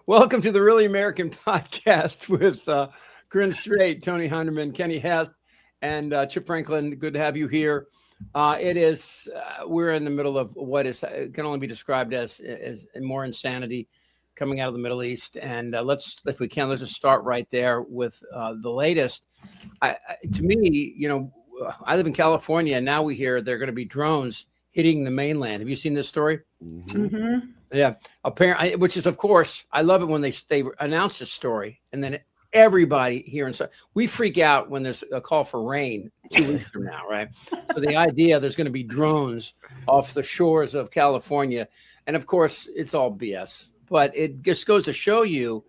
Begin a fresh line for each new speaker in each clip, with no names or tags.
Welcome to the Really American Podcast with Corinne Strait, Tony Hinderman, Kenny Hesse, and Chip Franklin. Good to have you here. We're in the middle of what can only be described as more insanity coming out of the Middle East. And let's just start right there with the latest. To me, I live in California, and now we hear there are going to be drones hitting the mainland. Have you seen this story?
Mm-hmm.
Yeah, apparently, which is, of course, I love it when they announce this story, and then everybody here inside, we freak out when there's a call for rain 2 weeks from now, right? So the idea there's going to be drones off the shores of California, and of course, it's all BS. But it just goes to show you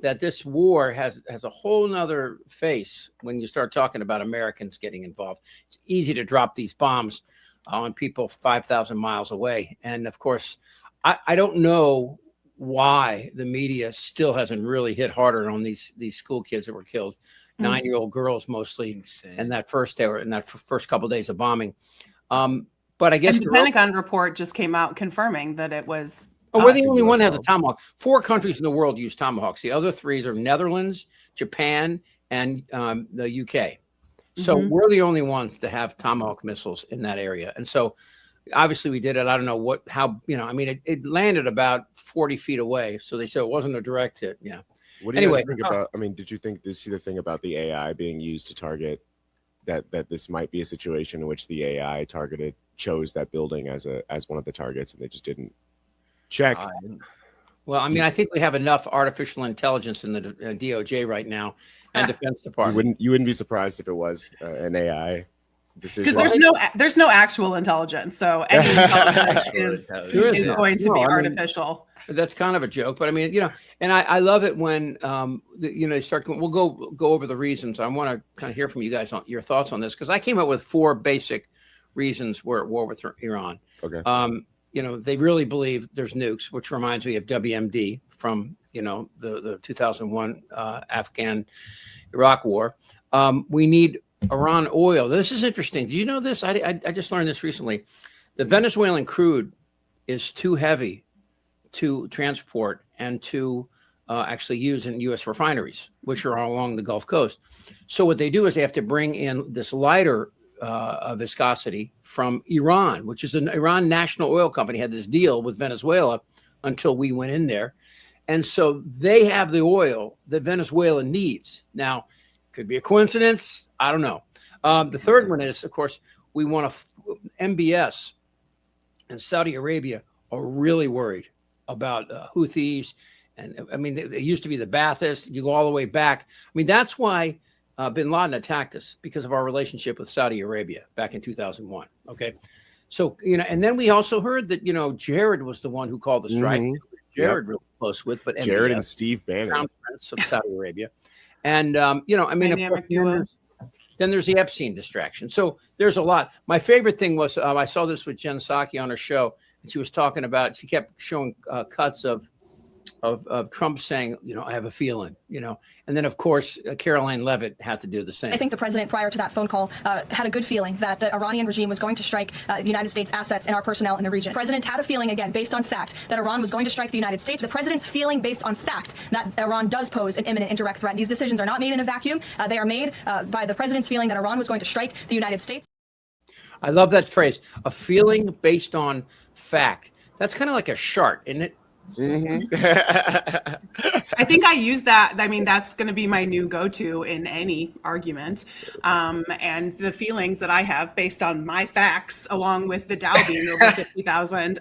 that this war has a whole nother face when you start talking about Americans getting involved. It's easy to drop these bombs on people 5,000 miles away. And of course, I don't know why the media still hasn't really hit harder on these school kids that were killed, 9-year-old girls mostly, in that first couple of days of bombing. But I guess
the Pentagon report just came out confirming that it was.
Oh, we're the only one that has a Tomahawk. 4 countries in the world use Tomahawks. The other 3 are Netherlands, Japan, and the UK. So we're the only ones that have Tomahawk missiles in that area. And so obviously we did it. I don't know it landed about 40 feet away. So they said it wasn't a direct hit. Yeah.
What do you guys think about, did you see the thing about the AI being used to target that this might be a situation in which the AI chose that building as one of the targets and they just didn't check?
Well, I think we have enough artificial intelligence in the DOJ right now and Defense Department.
You wouldn't be surprised if it was an AI decision.
Because there's no actual intelligence, so any intelligence is going to be artificial.
That's kind of a joke, but and I love it when they start. We'll go over the reasons. I want to kind of hear from you guys on your thoughts on this because I came up with 4 basic reasons we're at war with Iran.
Okay.
They really believe there's nukes, which reminds me of WMD from, the 2001 Afghan-Iraq war. We need Iran oil. This is interesting. Do you know this? I just learned this recently. The Venezuelan crude is too heavy to transport and to actually use in U.S. refineries, which are all along the Gulf Coast. So what they do is they have to bring in this lighter viscosity from Iran, which is an Iran national oil company, had this deal with Venezuela until we went in there. And so they have the oil that Venezuela needs. Now, could be a coincidence. I don't know. The third one is, of course, we want MBS and Saudi Arabia are really worried about Houthis. And they used to be the Baathists. You go all the way back. That's why bin Laden attacked us because of our relationship with Saudi Arabia back in 2001. Okay. So, and then we also heard that, Jared was the one who called the strike. Jared really close with, but
Jared and Steve Bannon,
Crown Prince of Saudi Arabia. And, of course, then there's the Epstein distraction. So there's a lot. My favorite thing was I saw this with Jen Psaki on her show, and she was talking about, she kept showing cuts of Trump saying, I have a feeling, and then, of course, Caroline Leavitt had to do the same.
I think the president, prior to that phone call, had a good feeling that the Iranian regime was going to strike the United States assets and our personnel in the region. The president had a feeling, again, based on fact, that Iran was going to strike the United States. The president's feeling based on fact that Iran does pose an imminent indirect threat. These decisions are not made in a vacuum. They are made by the president's feeling that Iran was going to strike the United States.
I love that phrase, a feeling based on fact. That's kind of like a chart, isn't it?
Mm-hmm.
I think I use that. That's going to be my new go-to in any argument. And the feelings that I have based on my facts, along with the Dow being over 50,000,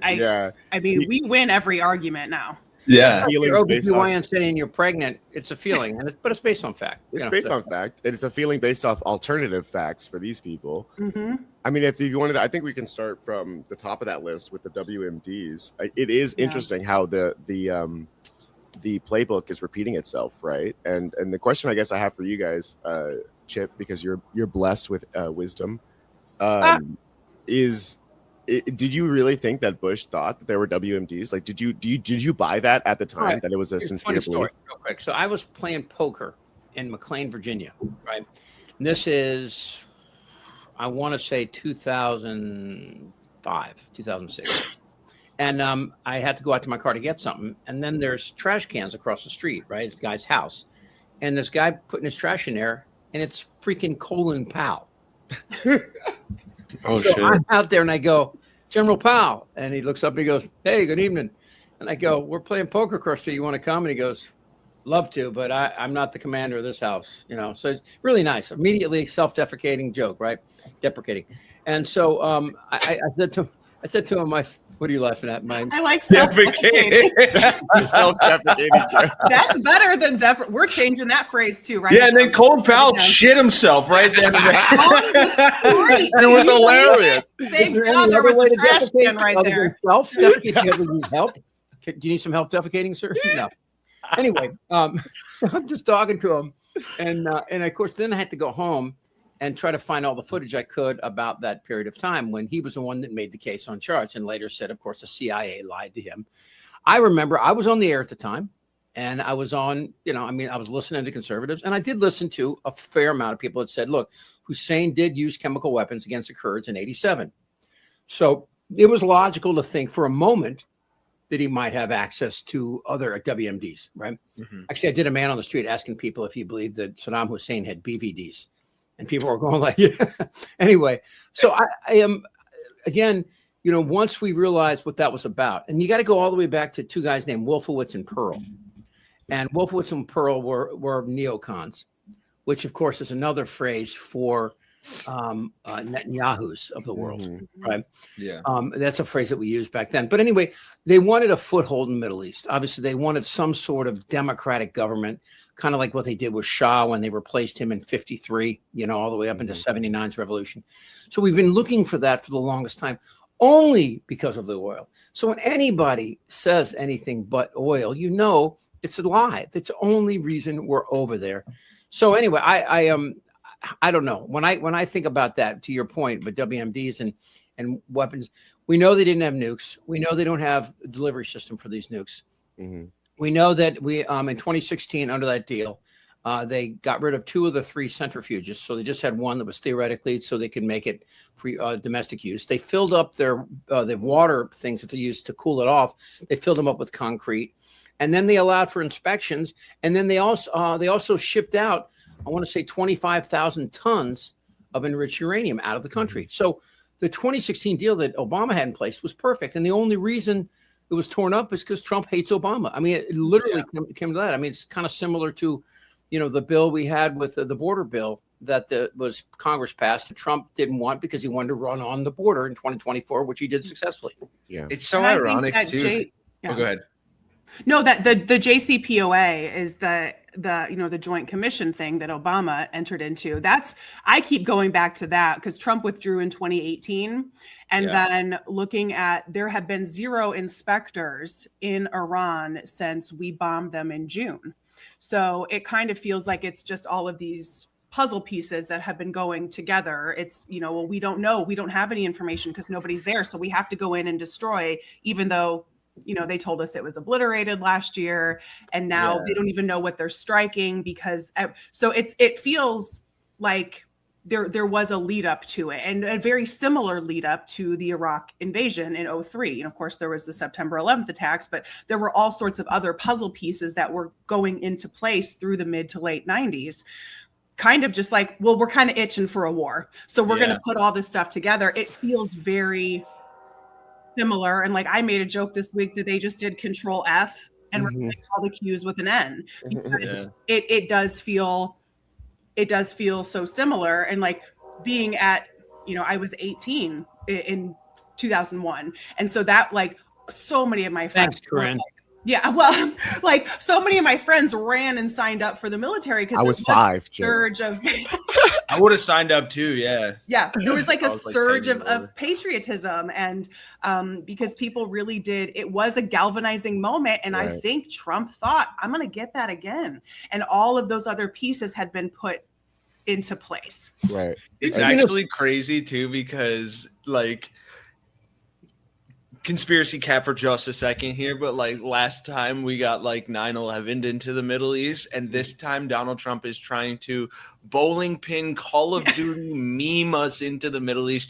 we win every argument now.
Yeah. Your OBGYN saying you're pregnant, it's a feeling, but it's based on fact.
It's based on fact. It's a feeling based off alternative facts for these people.
Mm-hmm.
If you wanted, I think we can start from the top of that list with the WMDs. It is interesting how the playbook is repeating itself, right? And the question I guess I have for you guys, Chip, because you're blessed with wisdom, is. Did you really think that Bush thought that there were WMDs? Like, did you buy that at the time, that it was a sincere belief?
Real quick. So I was playing poker in McLean, Virginia, right? And this is, I want to say 2005, 2006. And I had to go out to my car to get something. And then there's trash cans across the street, right? It's the guy's house. And this guy putting his trash in there, and it's freaking Colin Powell.
Oh,
So
shit.
I'm out there and I go, General Powell. And he looks up and he goes, hey, good evening. And I go, we're playing poker across the street. You want to come? And he goes, love to, but I'm not the commander of this house, you know. So it's really nice. Immediately self-deprecating joke, right? Deprecating. And so I said to him, what are you laughing at?
I like
Deprecating.
Self-deprecating.
That's better than we're changing that phrase too, right?
Yeah, and then Colin Powell shit himself right there.
It
It was hilarious.
Is
Thank
there
God
any
there
other
was
way
a
to
trash
defecate
can right
other
there.
than self-defecate? Do you ever need help? Do you need some help defecating, sir? No. Anyway, so I'm just talking to him, and of course, then I had to go home and try to find all the footage I could about that period of time when he was the one that made the case on charge, and later said, of course, the CIA lied to him. I remember I was on the air at the time, and I was on, I was listening to conservatives, and I did listen to a fair amount of people that said, look, Hussein did use chemical weapons against the Kurds in '87. So it was logical to think for a moment that he might have access to other WMDs, right? Mm-hmm. Actually, I did a man on the street asking people if he believed that Saddam Hussein had BVDs. And people were going like, yeah. Anyway, so I am, again, once we realized what that was about, and you got to go all the way back to two guys named Wolfowitz and Pearl. And Wolfowitz and Pearl were neocons, which, of course, is another phrase for Netanyahu's of the world, right?
Yeah.
That's a phrase that we used back then. But anyway, they wanted a foothold in the Middle East. Obviously, they wanted some sort of democratic government, kind of like what they did with Shah when they replaced him in '53, all the way up into '79's revolution. So we've been looking for that for the longest time, only because of the oil. So when anybody says anything but oil, it's a lie. That's the only reason we're over there. So anyway, I don't know. When I think about that, to your point, but WMDs and weapons, we know they didn't have nukes. We know they don't have a delivery system for these nukes. Mm-hmm. We know that in 2016, under that deal, they got rid of 2 of the 3 centrifuges. So they just had one that was theoretically so they could make it for domestic use. They filled up their the water things that they used to cool it off. They filled them up with concrete, and then they allowed for inspections. And then they also shipped out, I want to say 25,000 tons of enriched uranium out of the country. So the 2016 deal that Obama had in place was perfect. And the only reason it was torn up is because Trump hates Obama. I mean, it literally came to that. I mean, it's kind of similar to, the bill we had with the border bill that was Congress passed that Trump didn't want because he wanted to run on the border in 2024, which he did successfully.
Yeah.
It's so ironic too.
Yeah.
Oh, go ahead.
No, that the JCPOA is the Joint Commission thing that Obama entered into. I keep going back to that because Trump withdrew in 2018, and then looking at, there have been 0 inspectors in Iran since we bombed them in June. So it kind of feels like it's just all of these puzzle pieces that have been going together. It's, well, we don't know, we don't have any information because nobody's there, so we have to go in and destroy, even though they told us it was obliterated last year, and now they don't even know what they're striking because. So it feels like there was a lead up to it, and a very similar lead up to the Iraq invasion in '03. And of course, there was the September 11th attacks, but there were all sorts of other puzzle pieces that were going into place through the mid to late '90s. Kind of just like, well, we're kind of itching for a war, so we're going to put all this stuff together. It feels very similar. And like I made a joke this week that they just did Control F and replaced all the Q's with an N. It does feel so similar. And like being at, I was 18 in 2001. And so that, like, so many of my friends.
Thanks, Corinne.
Yeah, well, like so many of my friends ran and signed up for the military because
I was 5.
Surge of.
I would have signed up too. Yeah.
Yeah, there was like a surge of patriotism, and because people really did. It was a galvanizing moment, and I think Trump thought, "I'm going to get that again," and all of those other pieces had been put into place.
Right.
It's actually crazy too because like. Conspiracy cap for just a second here, but like last time we got like 9/11 into the Middle East, and this time Donald Trump is trying to bowling pin Call of Duty meme us into the Middle East.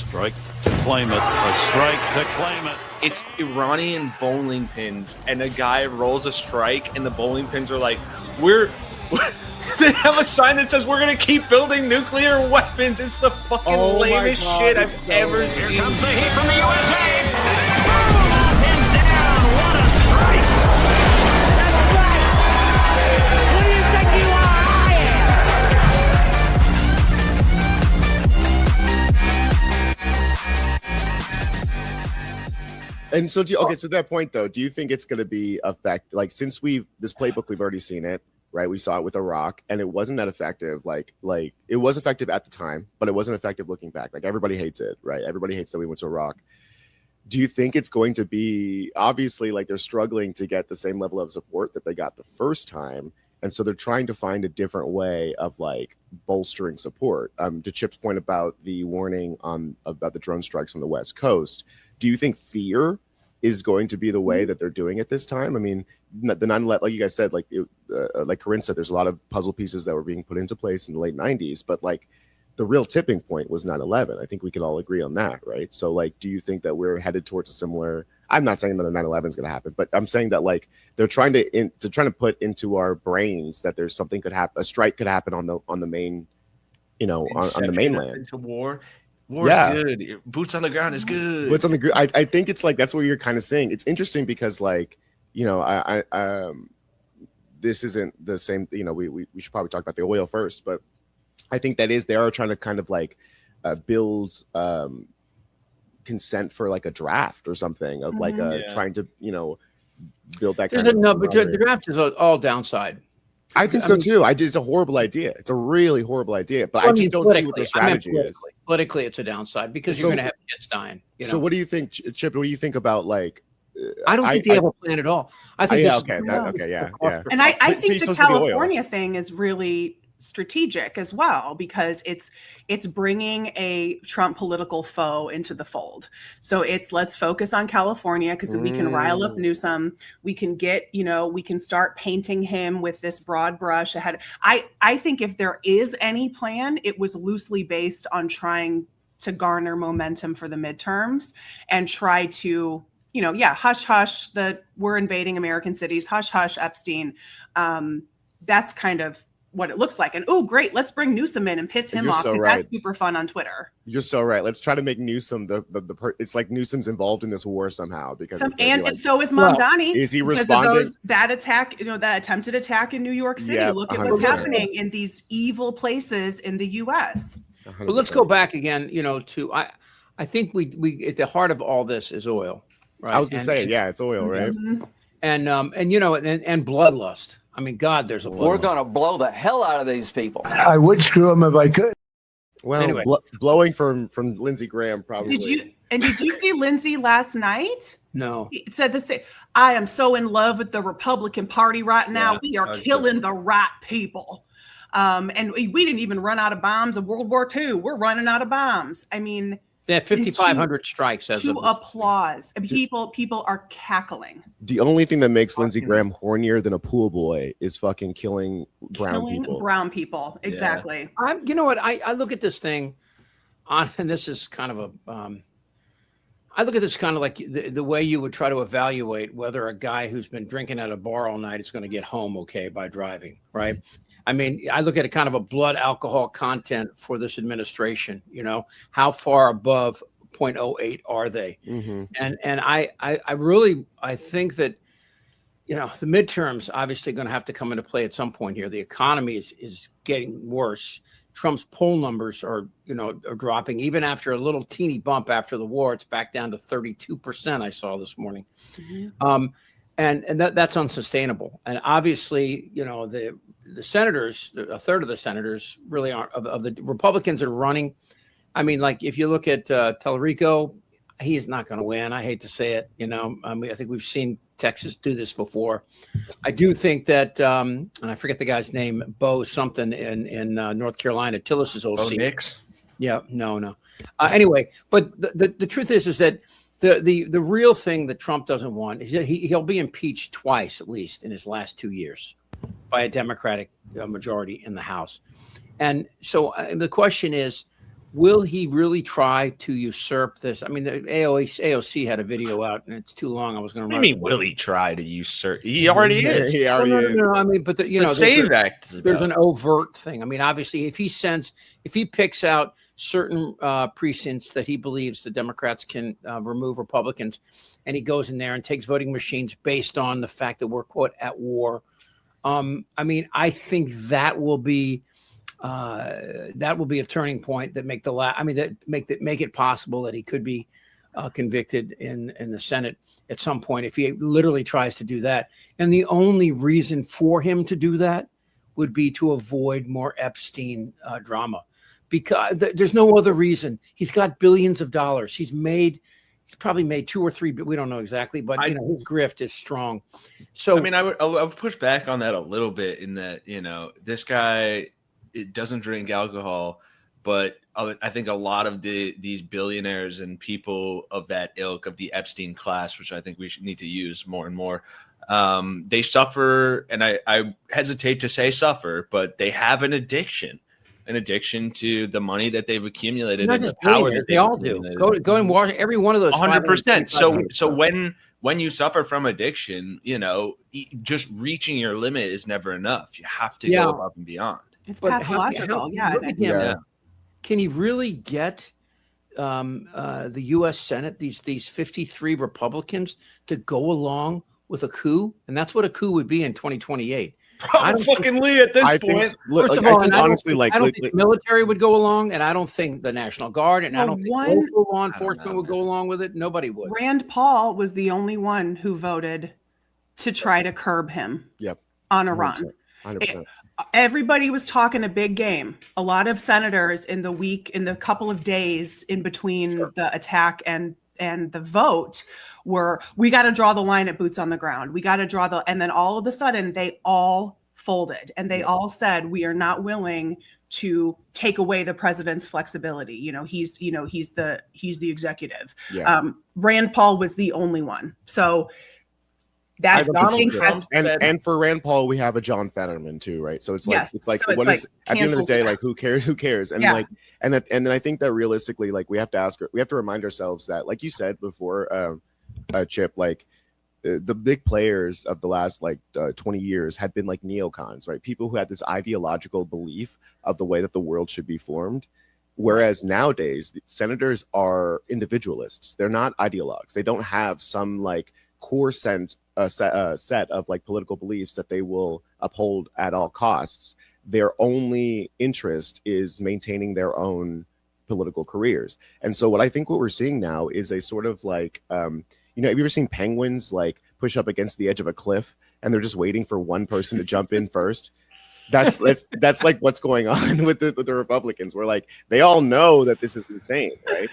strike to claim it. A strike to claim it.
It's Iranian bowling pins, and a guy rolls a strike, and the bowling pins are like, they have a sign that says we're gonna keep building nuclear weapons. It's the fucking lamest shit I've ever seen.
Here comes the heat from the USA. Boom! Pins down. What a strike! That's right. Who do you think you are? I am.
And so, okay, so to that point though, do you think it's going to be since this playbook, we've already seen it, right? We saw it with Iraq, and it wasn't that effective. Like it was effective at the time, but it wasn't effective looking back. Like everybody hates it, right? Everybody hates that we went to Iraq. Do you think it's going to be, obviously, like they're struggling to get the same level of support that they got the first time, and so they're trying to find a different way of like bolstering support. To Chip's point about the warning about the drone strikes on the West Coast, do you think fear is going to be the way that they're doing it this time? I mean, the 9/11, like you guys said, like Corinne said, there's a lot of puzzle pieces that were being put into place in the late 90s, but like the real tipping point was 9/11. I think we can all agree on that, right? So like, do you think that we're headed towards a similar, I'm not saying that a 9/11 is going to happen, but I'm saying that like they're trying to put into our brains that there's something could happen, a strike could happen on the main, on the mainland.
Into war. War's good. Boots on the ground is good.
Boots on the ground. I think it's like that's what you're kind of saying. It's interesting because like this isn't the same. We should probably talk about the oil first, but I think they are trying to kind of like build consent for like a draft or something of like trying to build that. But
the draft is all downside.
I think so too. It's a horrible idea. It's a really horrible idea. But I just don't see what their strategy is.
Politically, it's a downside because you're going to have kids dying.
So what do you think, Chip? What do you think about like?
I don't think they have a plan at all. I think
yeah.
And I think the California thing is really strategic as well, because it's bringing a Trump political foe into the fold. So let's focus on California because we can rile up Newsom. We can we can start painting him with this broad brush ahead. I think if there is any plan, it was loosely based on trying to garner momentum for the midterms and try to, hush, hush, we're invading American cities, hush, hush, Epstein. That's kind of what it looks like. And great, let's bring Newsom in and piss him off because that's super fun on Twitter.
You're so right. Let's try to make Newsom it's like Newsom's involved in this war somehow because
so is Mamdani.
Is he responding?
That attack, that attempted attack in New York City. Yeah, look at 100%. What's happening in these evil places in the U.S.
100%. But let's go back again, to I think we at the heart of all this is oil. Right?
I was gonna say, it's oil, right?
Mm-hmm. And bloodlust. I mean, God, there's a bloodlust.
We're gonna blow the hell out of these people.
I would screw them if I could.
Well, anyway, blowing from Lindsey Graham probably.
Did you see Lindsey last night?
No.
He said the same. I am so in love with the Republican Party right now. We are killing the right people. And we didn't even run out of bombs in World War II. We're running out of bombs. I mean,
they had 5,500 strikes.
To applause. People are cackling.
The only thing that makes Lindsey Graham hornier than a pool boy is fucking killing brown people.
Exactly.
Yeah. You know what? I look at this thing and this is kind of I look at this kind of like the way you would try to evaluate whether a guy who's been drinking at a bar all night is going to get home okay by driving, right? I mean, I look at a kind of a blood alcohol content for this administration, how far above 0.08 are they? Mm-hmm. And I think that, the midterms obviously going to have to come into play at some point here. The economy is getting worse. Trump's poll numbers are dropping even after a little teeny bump after the war. It's back down to 32%. I saw this morning. Mm-hmm. And that's unsustainable. And obviously, the senators, a third of the senators really aren't of the Republicans that are running. I mean, like if you look at Tellerico, he is not going to win. I hate to say it. I think we've seen Texas do this before. I do think that, and I forget the guy's name, Bo something in North Carolina, Tillis's OC.
Bo Nix?
Yeah, no. Anyway, but the truth is that the real thing that Trump doesn't want is that he'll be impeached twice at least in his last 2 years by a Democratic majority in the House. And so the question is, will he really try to usurp this? I mean, the AOC had a video out, and it's too long. I was going to.
I mean, will he try to usurp? He already is.
He already is.
No. I mean, but
Save Act.
There's an overt thing. I mean, obviously, if he picks out certain precincts that he believes the Democrats can remove Republicans, and he goes in there and takes voting machines based on the fact that we're quote at war. I mean, I think that will be a turning point that make it possible that he could be convicted in the Senate at some point if he literally tries to do that. And the only reason for him to do that would be to avoid more Epstein drama, because there's no other reason. He's got billions of dollars. He's probably made 2 or 3, but we don't know exactly. But his grift is strong. So
I mean, I would push back on that a little bit in that this guy. It doesn't drink alcohol, but I think a lot of these billionaires and people of that ilk, of the Epstein class, which I think we should need to use more and more, they suffer, and I hesitate to say suffer, but they have an addiction to the money that they've accumulated and the power that
they all do. Go and watch every one of those.
100%. So when you suffer from addiction, just reaching your limit is never enough. You have to go above and beyond.
It's pathological.
Can he really get the U.S. Senate, these 53 Republicans, to go along with a coup? And that's what a coup would be in 2028.
Fucking at this point.
First of all, I don't think the military would go along, and I don't think the National Guard, and I don't think local law enforcement would go along with it. Nobody would.
Rand Paul was the only one who voted to try to curb him. On Iran.
100%.
Everybody was talking a big game. A lot of senators in the couple of days in between the attack and the vote we got to draw the line at boots on the ground. We got to and then all of a sudden they all folded and they all said, we are not willing to take away the president's flexibility. He's the executive. Rand Paul was the only one. So that's
Donald Trump, and for Rand Paul, we have a John Fetterman too, right? So it's like at the end of the day, like who cares? And and then I think that realistically, like we have to remind ourselves that, like you said before, Chip, like the big players of the last 20 years had been like neocons, right? People who had this ideological belief of the way that the world should be formed. Whereas nowadays, senators are individualists. They're not ideologues. They don't have some core set of political beliefs that they will uphold at all costs. Their only interest is maintaining their own political careers. And so what we're seeing now is a sort of have you ever seen penguins push up against the edge of a cliff and they're just waiting for one person to jump in first? That's what's going on with the Republicans. We're they all know that this is insane, right?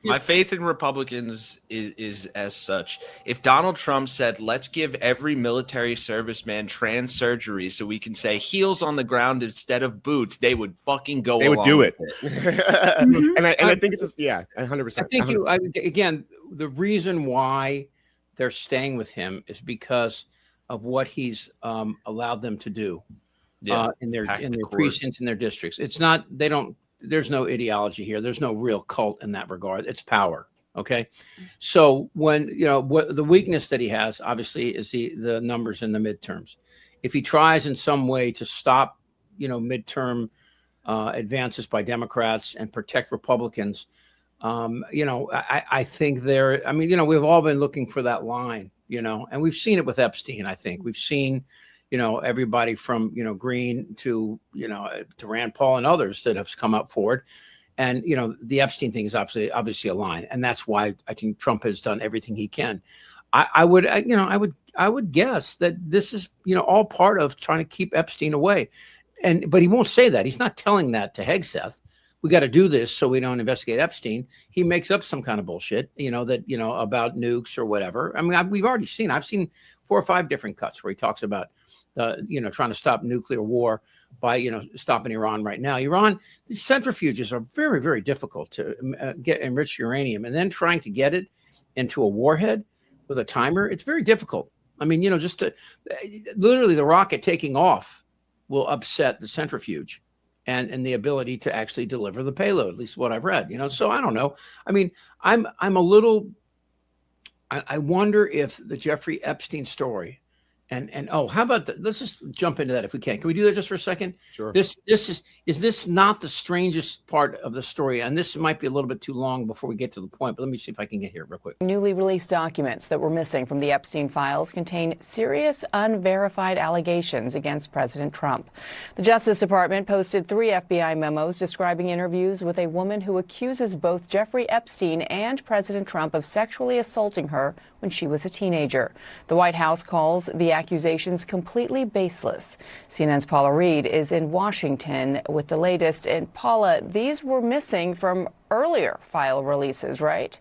My faith in Republicans is as such. If Donald Trump said, let's give every military serviceman trans surgery so we can say heels on the ground instead of boots, they would fucking go.
They would do it.
Mm-hmm.
I think it's 100%.
I think again, the reason why they're staying with him is because of what he's allowed them to do in their precincts, in their districts. It's not, there's no ideology here. There's no real cult in that regard. It's power. Okay. So when, what the weakness that he has, obviously, is the numbers in the midterms. If he tries in some way to stop, midterm advances by Democrats and protect Republicans, I think we've all been looking for that line, and we've seen it with Epstein. I think we've seen, everybody from, Green to Rand Paul and others that have come up forward. And, the Epstein thing is obviously a line. And that's why I think Trump has done everything he can. I would guess that this is, all part of trying to keep Epstein away. But he won't say that. He's not telling that to Hegseth. We got to do this so we don't investigate Epstein. He makes up some kind of bullshit, about nukes or whatever. I mean, we've already seen, I've seen 4 or 5 different cuts where he talks about, trying to stop nuclear war by, stopping Iran right now. Iran, these centrifuges are very, very difficult to get enriched uranium, and then trying to get it into a warhead with a timer. It's very difficult. I mean, just literally the rocket taking off will upset the centrifuge. and the ability to actually deliver the payload, at least what I've read, so I don't know. I mean, I'm a little, I wonder if the Jeffrey Epstein story and how about let's just jump into that if we can. Can we do that just for a second?
Sure.
Is this not the strangest part of the story? And this might be a little bit too long before we get to the point, but let me see if I can get here real quick.
Newly released documents that were missing from the Epstein files contain serious unverified allegations against President Trump. The Justice Department posted 3 FBI memos describing interviews with a woman who accuses both Jeffrey Epstein and President Trump of sexually assaulting her when she was a teenager. The White House calls the accusations completely baseless. CNN's Paula Reed is in Washington with the latest. And Paula, these were missing from earlier file releases, right?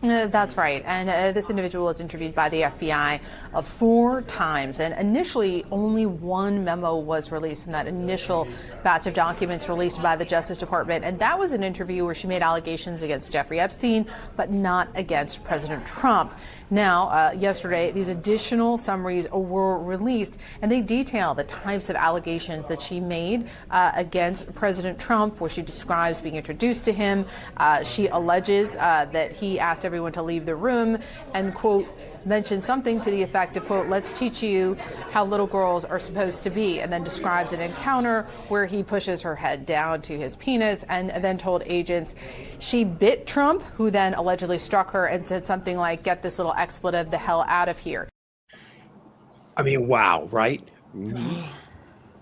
That's right. And this individual was interviewed by the FBI 4 times. And initially, only 1 memo was released in that initial batch of documents released by the Justice Department. And that was an interview where she made allegations against Jeffrey Epstein, but not against President Trump. Now, yesterday, these additional summaries were released, and they detail the types of allegations that she made against President Trump, where she describes being introduced to him. She alleges that he asked everyone to leave the room and, quote, mentioned something to the effect of, quote, let's teach you how little girls are supposed to be, and then describes an encounter where he pushes her head down to his penis and then told agents she bit Trump, who then allegedly struck her and said something like, get this little expletive the hell out of here.
I mean, wow, right?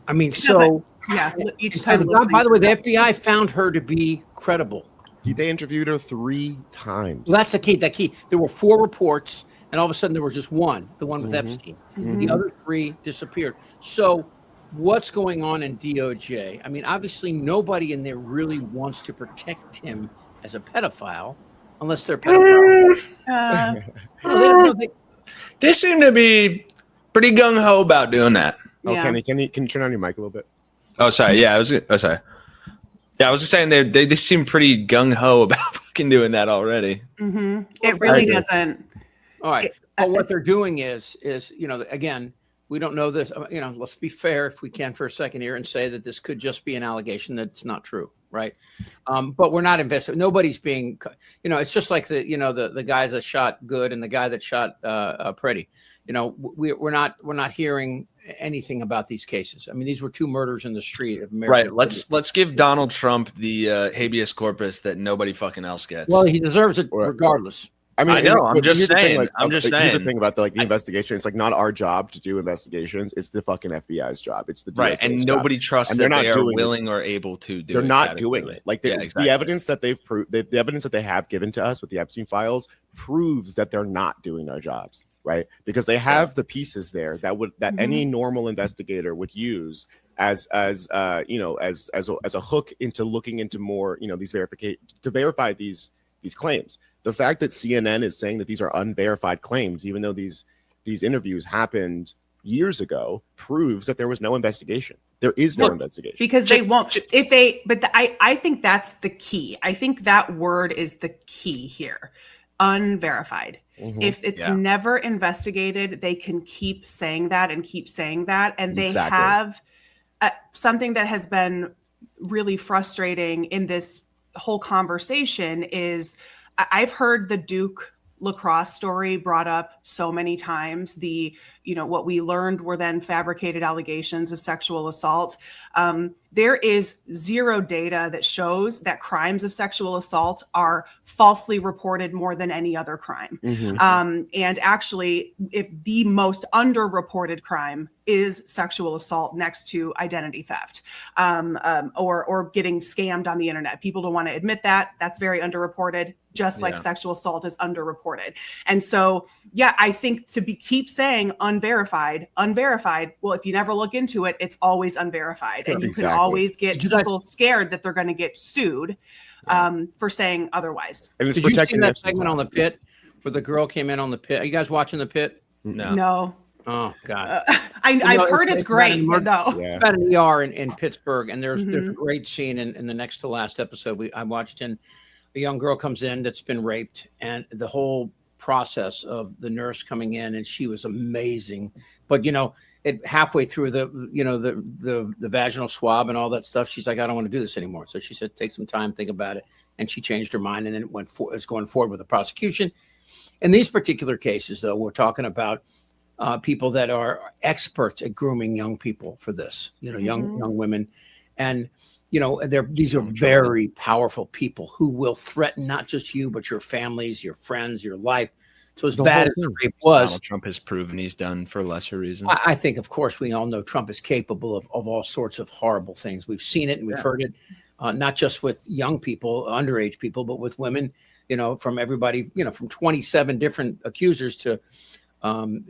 I mean, so...
Yeah, each time.
By the way, the FBI found her to be credible.
They interviewed her 3 times.
Well, that's the key. There were 4 reports, and all of a sudden there was just one, the one with Epstein. The other 3 disappeared. So what's going on in DOJ? I mean, obviously nobody in there really wants to protect him as a pedophile unless they're pedophiles.
They seem to be pretty gung-ho about doing that.
Oh,
Yeah.
can you turn on your mic a little bit?
Oh, sorry. Yeah, sorry. Yeah, I was just saying they seem pretty gung-ho about fucking doing that already.
It really doesn't.
All right. But what they're doing is, again, we don't know this, let's be fair if we can for a second here and say that this could just be an allegation that's not true. Right. But we're not investigating. Nobody's being, it's just like the guy that shot Good and the guy that shot Pretty. We're not hearing anything about these cases. I mean, these were 2 murders in the street of America.
Right. Let's give Donald Trump the habeas corpus that nobody fucking else gets.
Well, he deserves it regardless.
I mean,
I know. I'm just
here's the thing,
saying.
Here's the thing about the investigation. It's like not our job to do investigations. It's the fucking FBI's job. It's the DOJ's
right, and
job.
nobody trusts
And
that
they're not
they are
doing
willing or able to do.
They're
it
not doing it. Like
exactly.
The evidence that they've proved, the evidence that they have given to us with the Epstein files proves that they're not doing their jobs, right? Because they have the pieces there that any normal investigator would use as a hook into looking into more, these to verify these claims. The fact that CNN is saying that these are unverified claims, even though these interviews happened years ago, proves that there was no investigation. There is no investigation.
Because they won't. I think that's the key. I think that word is the key here. Unverified. If it's never investigated, they can keep saying that and keep saying that. And they have something that has been really frustrating in this whole conversation is I've heard the Duke lacrosse story brought up so many times. What we learned were then fabricated allegations of sexual assault. There is 0 data that shows that crimes of sexual assault are falsely reported more than any other crime. And actually, if the most underreported crime is sexual assault next to identity theft, or getting scammed on the internet. People don't want to admit that. That's very underreported, just like sexual assault is underreported. And so, I think to keep saying unverified. Well, if you never look into it, it's always unverified. And you can always get people scared that they're going to get sued for saying otherwise.
Did you see that segment on The Pit where the girl came in on The Pit? Are you guys watching The Pit?
No.
Oh, God.
I've heard it's great. No.
It's about an ER in Pittsburgh, and there's a great scene in the next to last episode I watched. And a young girl comes in that's been raped, and the whole process of the nurse coming in, and she was amazing. But halfway through the vaginal swab and all that stuff, she's like, I don't want to do this anymore. So she said, take some time, think about it, and she changed her mind, and then it's going forward with the prosecution. In these particular cases, though, we're talking about people that are experts at grooming young people for this, young women, and these are very powerful people who will threaten not just you, but your families, your friends, your life. So as bad as the rape was,
Donald Trump has proven he's done for lesser reasons.
I think, of course, we all know Trump is capable of all sorts of horrible things. We've seen it and we've heard it, not just with young people, underage people, but with women, from everybody, from 27 different accusers to Jean,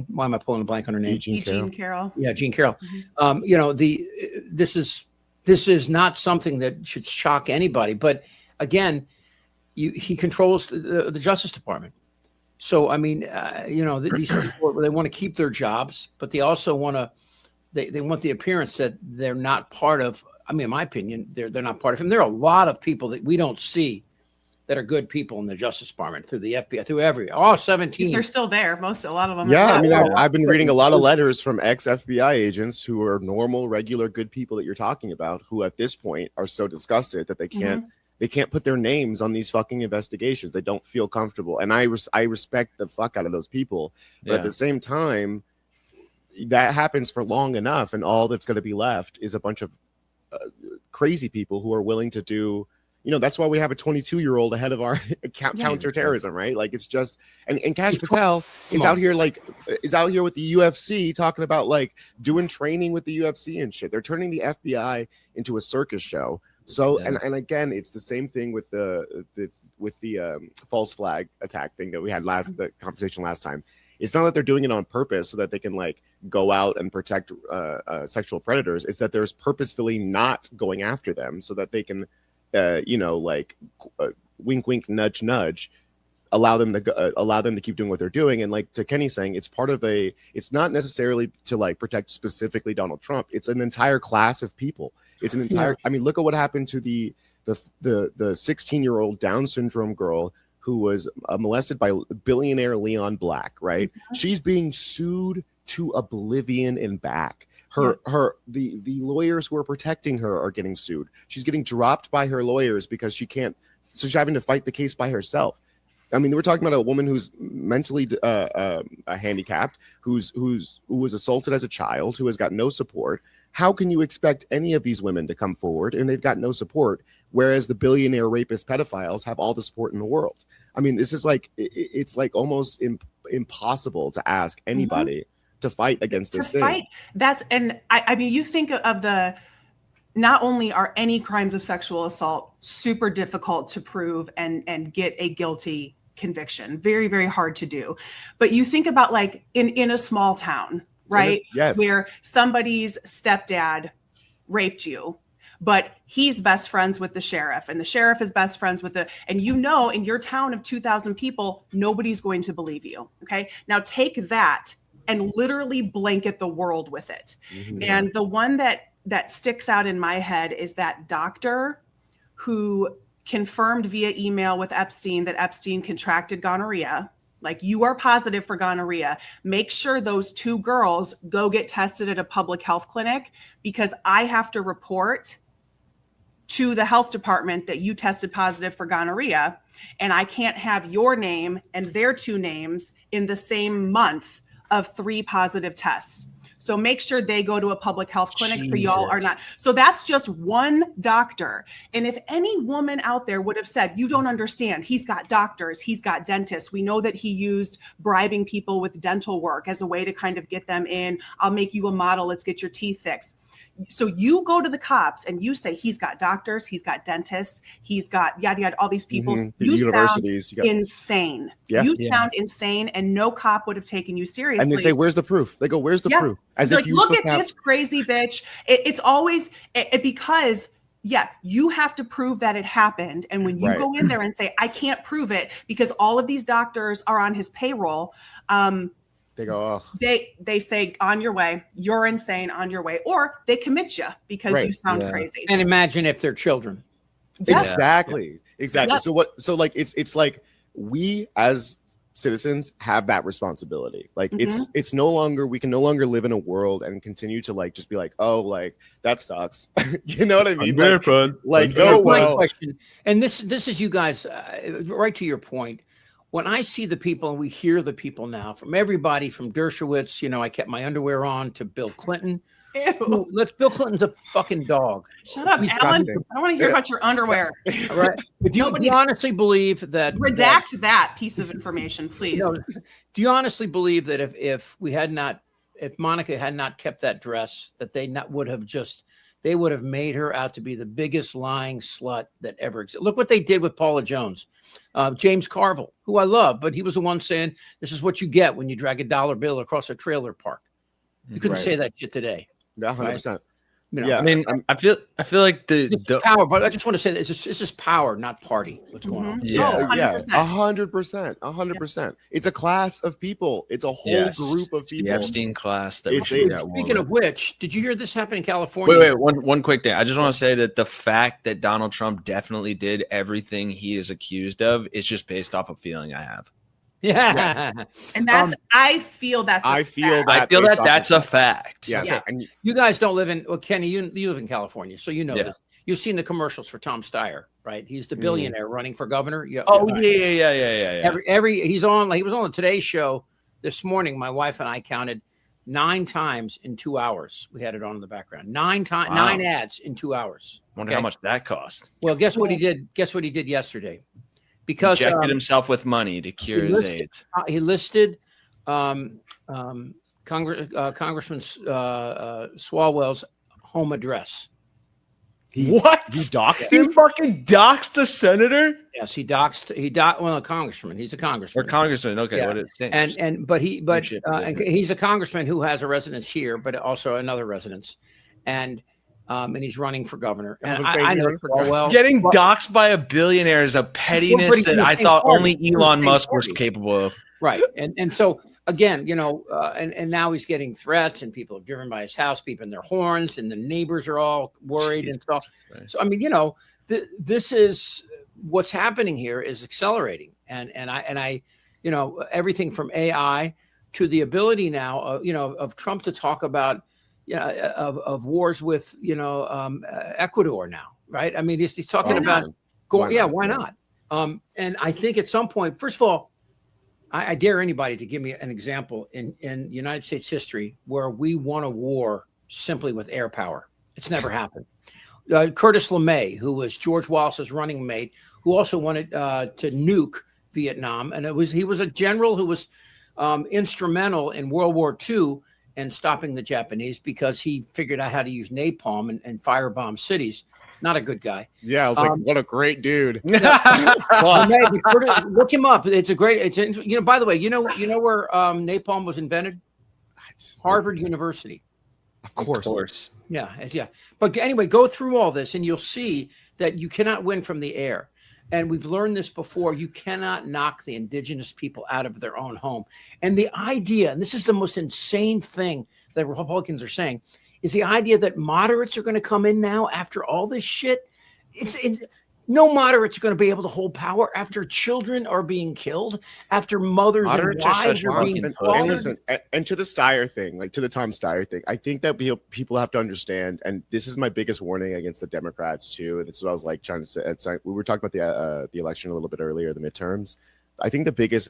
why am I pulling a blank on her name?
Jean Carroll.
Yeah, Jean Carroll. This is not something that should shock anybody, but again, he controls the Justice Department. So I mean, these people, they want to keep their jobs, but they also want to they want the appearance that they're not part of. I mean, in my opinion, they're not part of him. There are a lot of people that we don't see that are good people in the Justice Department, through the FBI, through all 17.
They're still there. A lot of them.
Yeah, I mean, I've been reading a lot of letters from ex-FBI agents who are normal, regular, good people that you're talking about, who at this point are so disgusted that they can't put their names on these fucking investigations. They don't feel comfortable, and I respect the fuck out of those people. But at the same time, that happens for long enough, and all that's going to be left is a bunch of crazy people who are willing to do. That's why we have a 22-year-old ahead of our counterterrorism, right? Like, it's just, and Kash Patel is out here with the UFC talking about like doing training with the UFC and shit. They're turning the FBI into a circus show. So, and again, it's the same thing with the false flag attack thing that we had the conversation last time. It's not that they're doing it on purpose so that they can like go out and protect sexual predators. It's that there's purposefully not going after them so that they can, wink, wink, nudge, nudge, allow them to keep doing what they're doing. And like to Kenny saying, it's part of it's not necessarily to like protect specifically Donald Trump. It's an entire class of people. It's an entire, I mean, look at what happened to the 16-year-old Down syndrome girl who was molested by billionaire Leon Black, right? She's being sued to oblivion and back. The lawyers who are protecting her are getting sued. She's getting dropped by her lawyers because she can't. So she's having to fight the case by herself. I mean, we're talking about a woman who's mentally handicapped, who was assaulted as a child, who has got no support. How can you expect any of these women to come forward and they've got no support, whereas the billionaire rapist pedophiles have all the support in the world? I mean, this is like, it's like almost impossible to ask anybody to fight against this thing.
I mean, you think of not only are any crimes of sexual assault super difficult to prove and get a guilty conviction, very, very hard to do. But you think about like in a small town, right?
Yes.
Where somebody's stepdad raped you, but he's best friends with the sheriff, and the sheriff is best friends with and in your town of 2,000 people, nobody's going to believe you. Okay. Now take that and literally blanket the world with it. And the one that sticks out in my head is that doctor who confirmed via email with Epstein that Epstein contracted gonorrhea. Like, you are positive for gonorrhea. Make sure those 2 girls go get tested at a public health clinic, because I have to report to the health department that you tested positive for gonorrhea, and I can't have your name and their 2 names in the same month of 3 positive tests. So make sure they go to a public health clinic. So y'all are not. So that's just one doctor. And if any woman out there would have said, you don't understand, he's got doctors, he's got dentists. We know that he used bribing people with dental work as a way to kind of get them in. I'll make you a model. Let's get your teeth fixed. So you go to the cops and you say, he's got doctors, he's got dentists, he's got yada, yada, all these people. You sound insane. You sound insane, and no cop would have taken you seriously.
And they say, where's the proof? They go, where's the proof? As if
like, look at this crazy bitch. It's always because you have to prove that it happened. And when you go in there and say, I can't prove it because all of these doctors are on his payroll,
they go, oh.
They say, on your way, you're insane, on your way, or they commit you because you sound crazy.
And imagine if they're children.
Exactly. Exactly.
Yep.
So like it's like we as citizens have that responsibility. Like it's no longer, we can no longer live in a world and continue to like just be like, oh, like that sucks. You know what I mean? Like oh
Here's my
well.
question, and this is you guys, right to your point. When I see the people and we hear the people now from everybody from Dershowitz, you know, I kept my underwear on, to Bill Clinton.
Ew.
Bill Clinton's a fucking dog.
Shut up, Alan.
Disgusting.
I don't want to hear about your underwear.
All right. But do you honestly believe that
Redact that piece of information, please.
Do you honestly believe that if Monica had not kept that dress, that they would have made her out to be the biggest lying slut that ever existed? Look what they did with Paula Jones. James Carville, who I love, but he was the one saying, this is what you get when you drag a dollar bill across a trailer park. You couldn't say that shit today.
100%.
You know,
I mean, I feel like the
power, but I just want to say that this is power, not party. What's going on?
Yeah.
Oh, 100%.
100%. It's a class of people. It's a whole group of people.
The Epstein class. That
Speaking of which, did you hear this happen in California?
Wait, one quick thing. I just want to say that the fact that Donald Trump definitely did everything he is accused of is just based off a feeling I have.
Yeah.
And that's I feel that's
that's a fact.
Yes.
Yeah.
And
You guys don't live in, well, Kenny, you live in California, so you know this. You've seen the commercials for Tom Steyer, right? He's the billionaire running for governor. Yeah. He was on the Today Show this morning. My wife and I counted 9 times in 2 hours. We had it on in the background. 9 ads in 2 hours.
Wonder how much that cost.
Well, guess what he did? Guess what he did yesterday? Because
injected himself with money to cure his AIDS.
He listed Congressman Swalwell's home address.
What?
He doxed
He
him?
fucking doxed a senator?
Yes, he doxed a congressman. He's a congressman.
Or congressman. Okay,
Yeah.
what it saying?
And he's a congressman who has a residence here, but also another residence. And he's running for governor. And I know Swalwell.
Getting doxed by a billionaire is a pettiness that I thought only Elon Musk was capable of.
Right. And so again, and now he's getting threats, and people have driven by his house, beeping their horns, and the neighbors are all worried and stuff. Right. So I mean, this is what's happening here is accelerating, and I everything from AI to the ability now of Trump to talk about of wars with Ecuador now, right? I mean, he's talking about going. Why not? And I think at some point, first of all, I dare anybody to give me an example in United States history where we won a war simply with air power. It's never happened. Curtis LeMay, who was George Wallace's running mate, who also wanted to nuke Vietnam, and he was a general who was instrumental in World War II and stopping the Japanese because he figured out how to use napalm and firebomb cities. Not a good guy.
Yeah, I was like, what a great dude.
Look him up. It's by the way, you know where napalm was invented? Harvard University.
Of course.
Yeah. But anyway, go through all this and you'll see that you cannot win from the air. And we've learned this before. You cannot knock the indigenous people out of their own home. And the idea, and this is the most insane thing that Republicans are saying, is the idea that moderates are going to come in now after all this shit. No moderates are going to be able to hold power after children are being killed, after mothers and wives are being slaughtered.
And listen, and to the Steyer thing, like to the Tom Steyer thing, I think that people have to understand, and this is my biggest warning against the Democrats too. This is what I was like trying to say. We were talking about the election a little bit earlier, the midterms. I think the biggest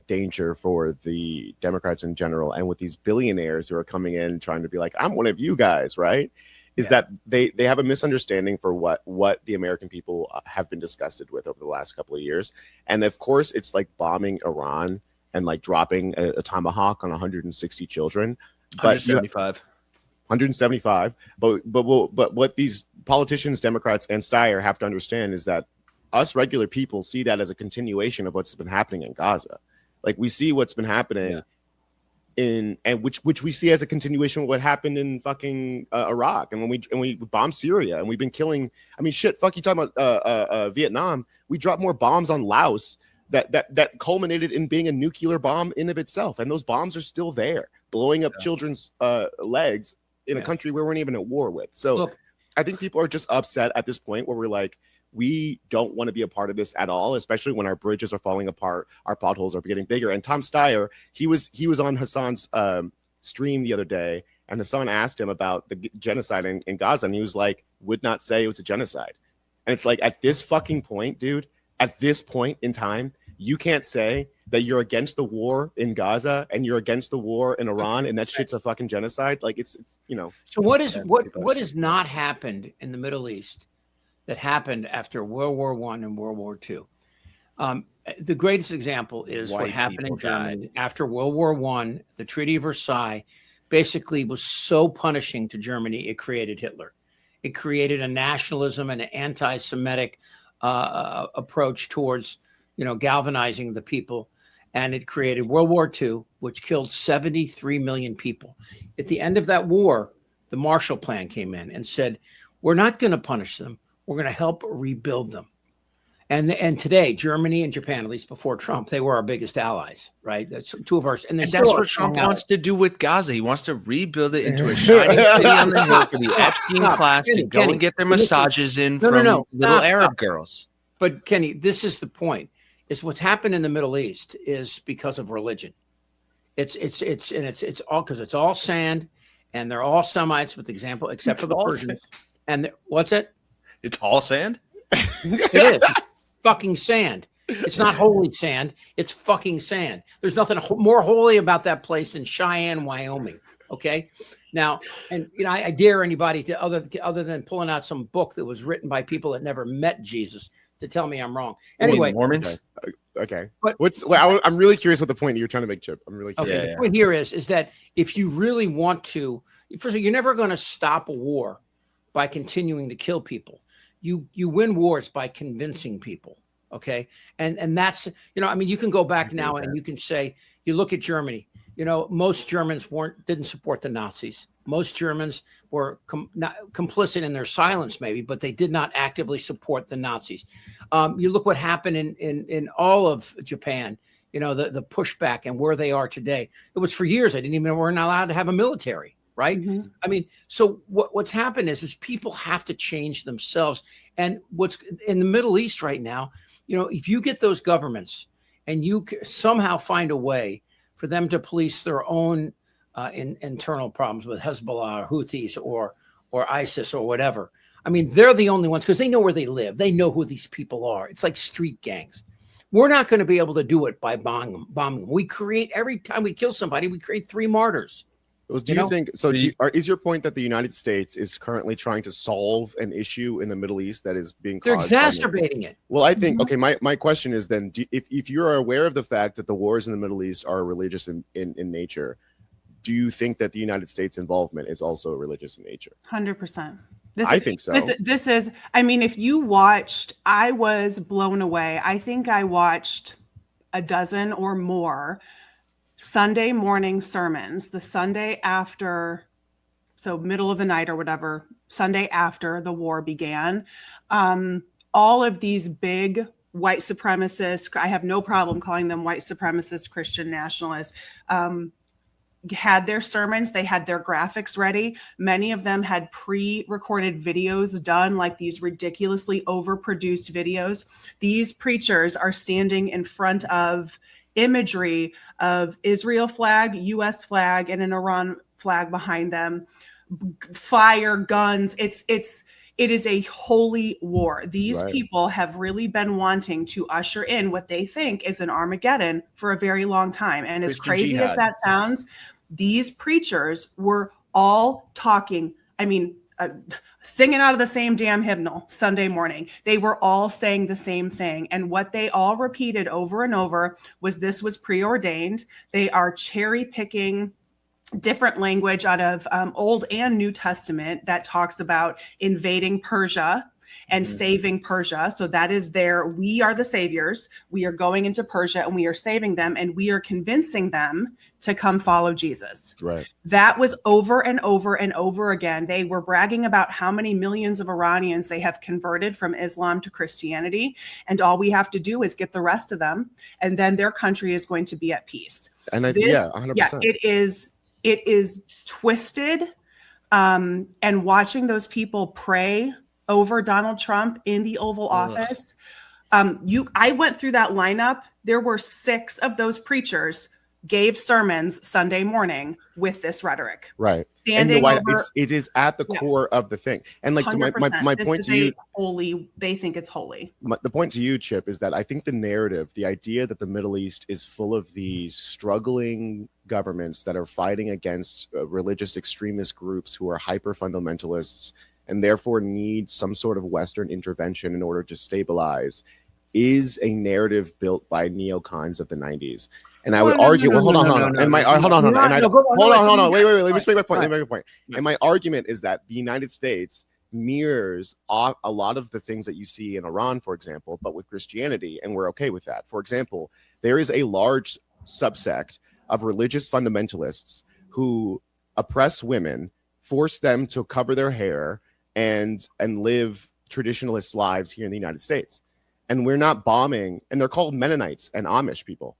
danger for the Democrats in general, and with these billionaires who are coming in trying to be like, I'm one of you guys, right? Is that they have a misunderstanding for what the American people have been disgusted with over the last couple of years. And of course, it's like bombing Iran and like dropping a tomahawk on 160 children. But 175. But what these politicians, Democrats, and Steyer have to understand is that us regular people see that as a continuation of what's been happening in Gaza. Like we see what's been happening which we see as a continuation of what happened in fucking Iraq, and when we bombed Syria, and we've been killing. I mean, shit. Fuck you talking about Vietnam? We dropped more bombs on Laos that culminated in being a nuclear bomb in of itself, and those bombs are still there, blowing up children's legs in a country where we're not even at war with. So, look, I think people are just upset at this point where we're like, we don't want to be a part of this at all, especially when our bridges are falling apart, our potholes are getting bigger. And Tom Steyer, he was on Hassan's stream the other day, and Hassan asked him about the genocide in Gaza, and he was like, would not say it was a genocide. And it's like, at this fucking point, dude, at this point in time, you can't say that you're against the war in Gaza and you're against the war in Iran, and that shit's a fucking genocide. Like, it's you know.
So what has not happened in the Middle East that happened after World War I and World War II? The greatest example is what happened in Germany after World War I. The Treaty of Versailles basically was so punishing to Germany, it created Hitler. It created a nationalism and an anti-Semitic approach towards, galvanizing the people. And it created World War II, which killed 73 million people. At the end of that war, the Marshall Plan came in and said, we're not going to punish them. We're going to help rebuild them. And today, Germany and Japan, at least before Trump, they were our biggest allies, right? That's two of ours. And
that's what Trump wants to do with Gaza. He wants to rebuild it into a shining city on the hill for the Epstein class to go and get their massages in from little Arab girls.
But Kenny, this is the point: is what's happened in the Middle East is because of religion. It's all because it's all sand, and they're all Semites, with example, except for the Persians. And what's it?
It's all sand.
It is. It's fucking sand. It's not holy sand. It's fucking sand. There's nothing more holy about that place than Cheyenne, Wyoming. Okay. Now, and I dare anybody to other than pulling out some book that was written by people that never met Jesus to tell me I'm wrong. Anyway,
Mormons.
Okay. But I'm really curious what the point you're trying to make, Chip. I'm really curious.
Okay. The point here is that if you really want to, first of all, you're never going to stop a war by continuing to kill people. You win wars by convincing people. Okay. And that's, you can go back now and you can say, you look at Germany, most Germans didn't support the Nazis. Most Germans were complicit in their silence, maybe, but they did not actively support the Nazis. You look what happened in all of Japan, the pushback and where they are today. It was for years. I didn't even know we're not allowed to have a military. Right. Mm-hmm. So what's happened is people have to change themselves. And what's in the Middle East right now, if you get those governments and you somehow find a way for them to police their own internal problems with Hezbollah or Houthis or ISIS or whatever. They're the only ones because they know where they live. They know who these people are. It's like street gangs. We're not going to be able to do it by bombing. We create, every time we kill somebody, we create 3 martyrs.
Well, do you think so? Is your point that the United States is currently trying to solve an issue in the Middle East that is being caused?
They're exacerbating it.
Well, I think my question is then, if you are aware of the fact that the wars in the Middle East are religious in nature, do you think that the United States involvement is also religious in nature?
100%.
I think so.
This is. If you watched, I was blown away. I think I watched a dozen or more Sunday morning sermons, the Sunday after, so middle of the night or whatever, Sunday after the war began. All of these big white supremacists, I have no problem calling them white supremacist Christian nationalists, had their sermons. They had their graphics ready. Many of them had pre-recorded videos done, like these ridiculously overproduced videos. These preachers are standing in front of imagery of Israel flag, US flag, and an Iran flag behind them, fire, guns. It is a holy war. These people have really been wanting to usher in what they think is an Armageddon for a very long time. And as crazy as that sounds, these preachers were all talking, singing out of the same damn hymnal Sunday morning. They were all saying the same thing. And what they all repeated over and over was this was preordained. They are cherry picking different language out of Old and New Testament that talks about invading Persia and saving Persia. So that is we are the saviors. We are going into Persia and we are saving them, and we are convincing them to come follow Jesus.
Right.
That was over and over and over again. They were bragging about how many millions of Iranians they have converted from Islam to Christianity. And all we have to do is get the rest of them, and then their country is going to be at peace.
And 100%.
Yeah, it is twisted. And watching those people pray over Donald Trump in the Oval Office. I went through that lineup. There were 6 of those preachers gave sermons Sunday morning with this rhetoric.
Right.
Standing
and
over,
it is at the core of the thing. And like to my
100%.
point
This
to
is
you,
holy. They think it's holy.
the point to you, Chip, is that I think the narrative, the idea that the Middle East is full of these struggling governments that are fighting against religious extremist groups who are hyper fundamentalists and therefore need some sort of Western intervention in order to stabilize, is a narrative built by neocons of the 90s. And I would argue, hold on. And wait, let me just make my point. And my argument is that the United States mirrors a lot of the things that you see in Iran, for example, but with Christianity, and we're okay with that. For example, there is a large subsect of religious fundamentalists who oppress women, force them to cover their hair, and live traditionalist lives here in the United States. And we're not bombing, and they're called Mennonites and Amish people.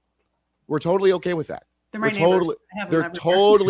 We're totally okay with that. They're totally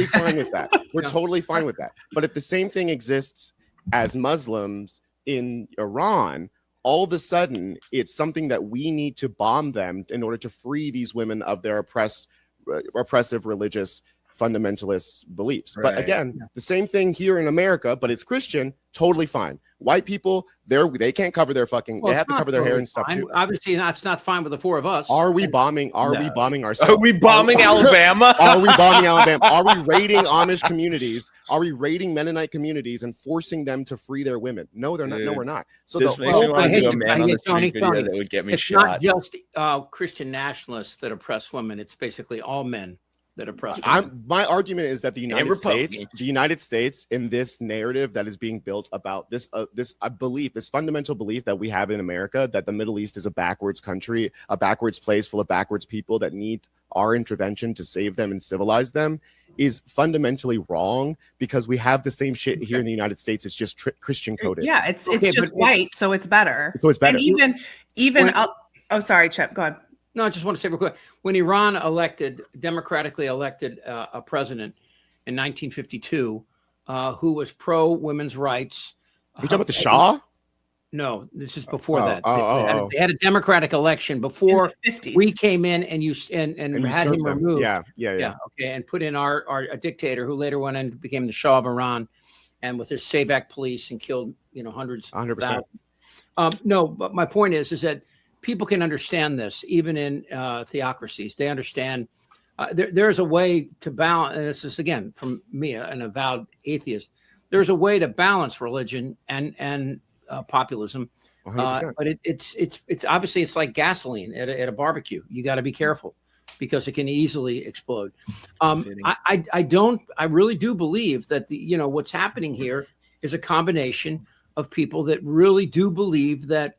fine with that. We're totally fine with that. But if the same thing exists as Muslims in Iran, all of a sudden it's something that we need to bomb them in order to free these women of their oppressive religious fundamentalist beliefs. But again, the same thing here in America, but it's Christian, totally fine. White people, they can't cover their fucking, they have to cover their hair and stuff too.
Obviously, it's not fine with the 4 of us.
Are we bombing? We bombing ourselves?
Are we bombing Alabama?
Are we bombing Alabama? Are we raiding Amish communities? Are we raiding Mennonite communities and forcing them to free their women? No, they're not. No, we're not. So
this makes me want to do a man on the street video that would get me
it's
shot.
It's not just Christian nationalists that oppress women. It's basically all men that oppress women.
My argument is that the United States, in this narrative that is being built about this belief, this fundamental belief that we have in America, that the Middle East is a backwards country, a backwards place full of backwards people that need our intervention to save them and civilize them, is fundamentally wrong, because we have the same shit here in the United States. It's just Christian coded.
Yeah, it's just white, so it's better.
So it's better.
And even sorry, Chip, go ahead.
No, I just want to say real quick. When Iran democratically elected a president in 1952 who was pro-women's rights.
Are you talking about the Shah?
No, this is before that.
They
had a democratic election before we came in and had him removed.
Yeah.
Okay, and put in a dictator who later went and became the Shah of Iran, and with his Savak police and killed hundreds.
100%.
No, but my point is that people can understand this, even in theocracies. They understand there's a way to balance. And this is, again, from me, an avowed atheist. There's a way to balance religion and populism. But it's obviously, it's like gasoline at a barbecue. You got to be careful because it can easily explode. I really do believe that what's happening here is a combination of people that really do believe that,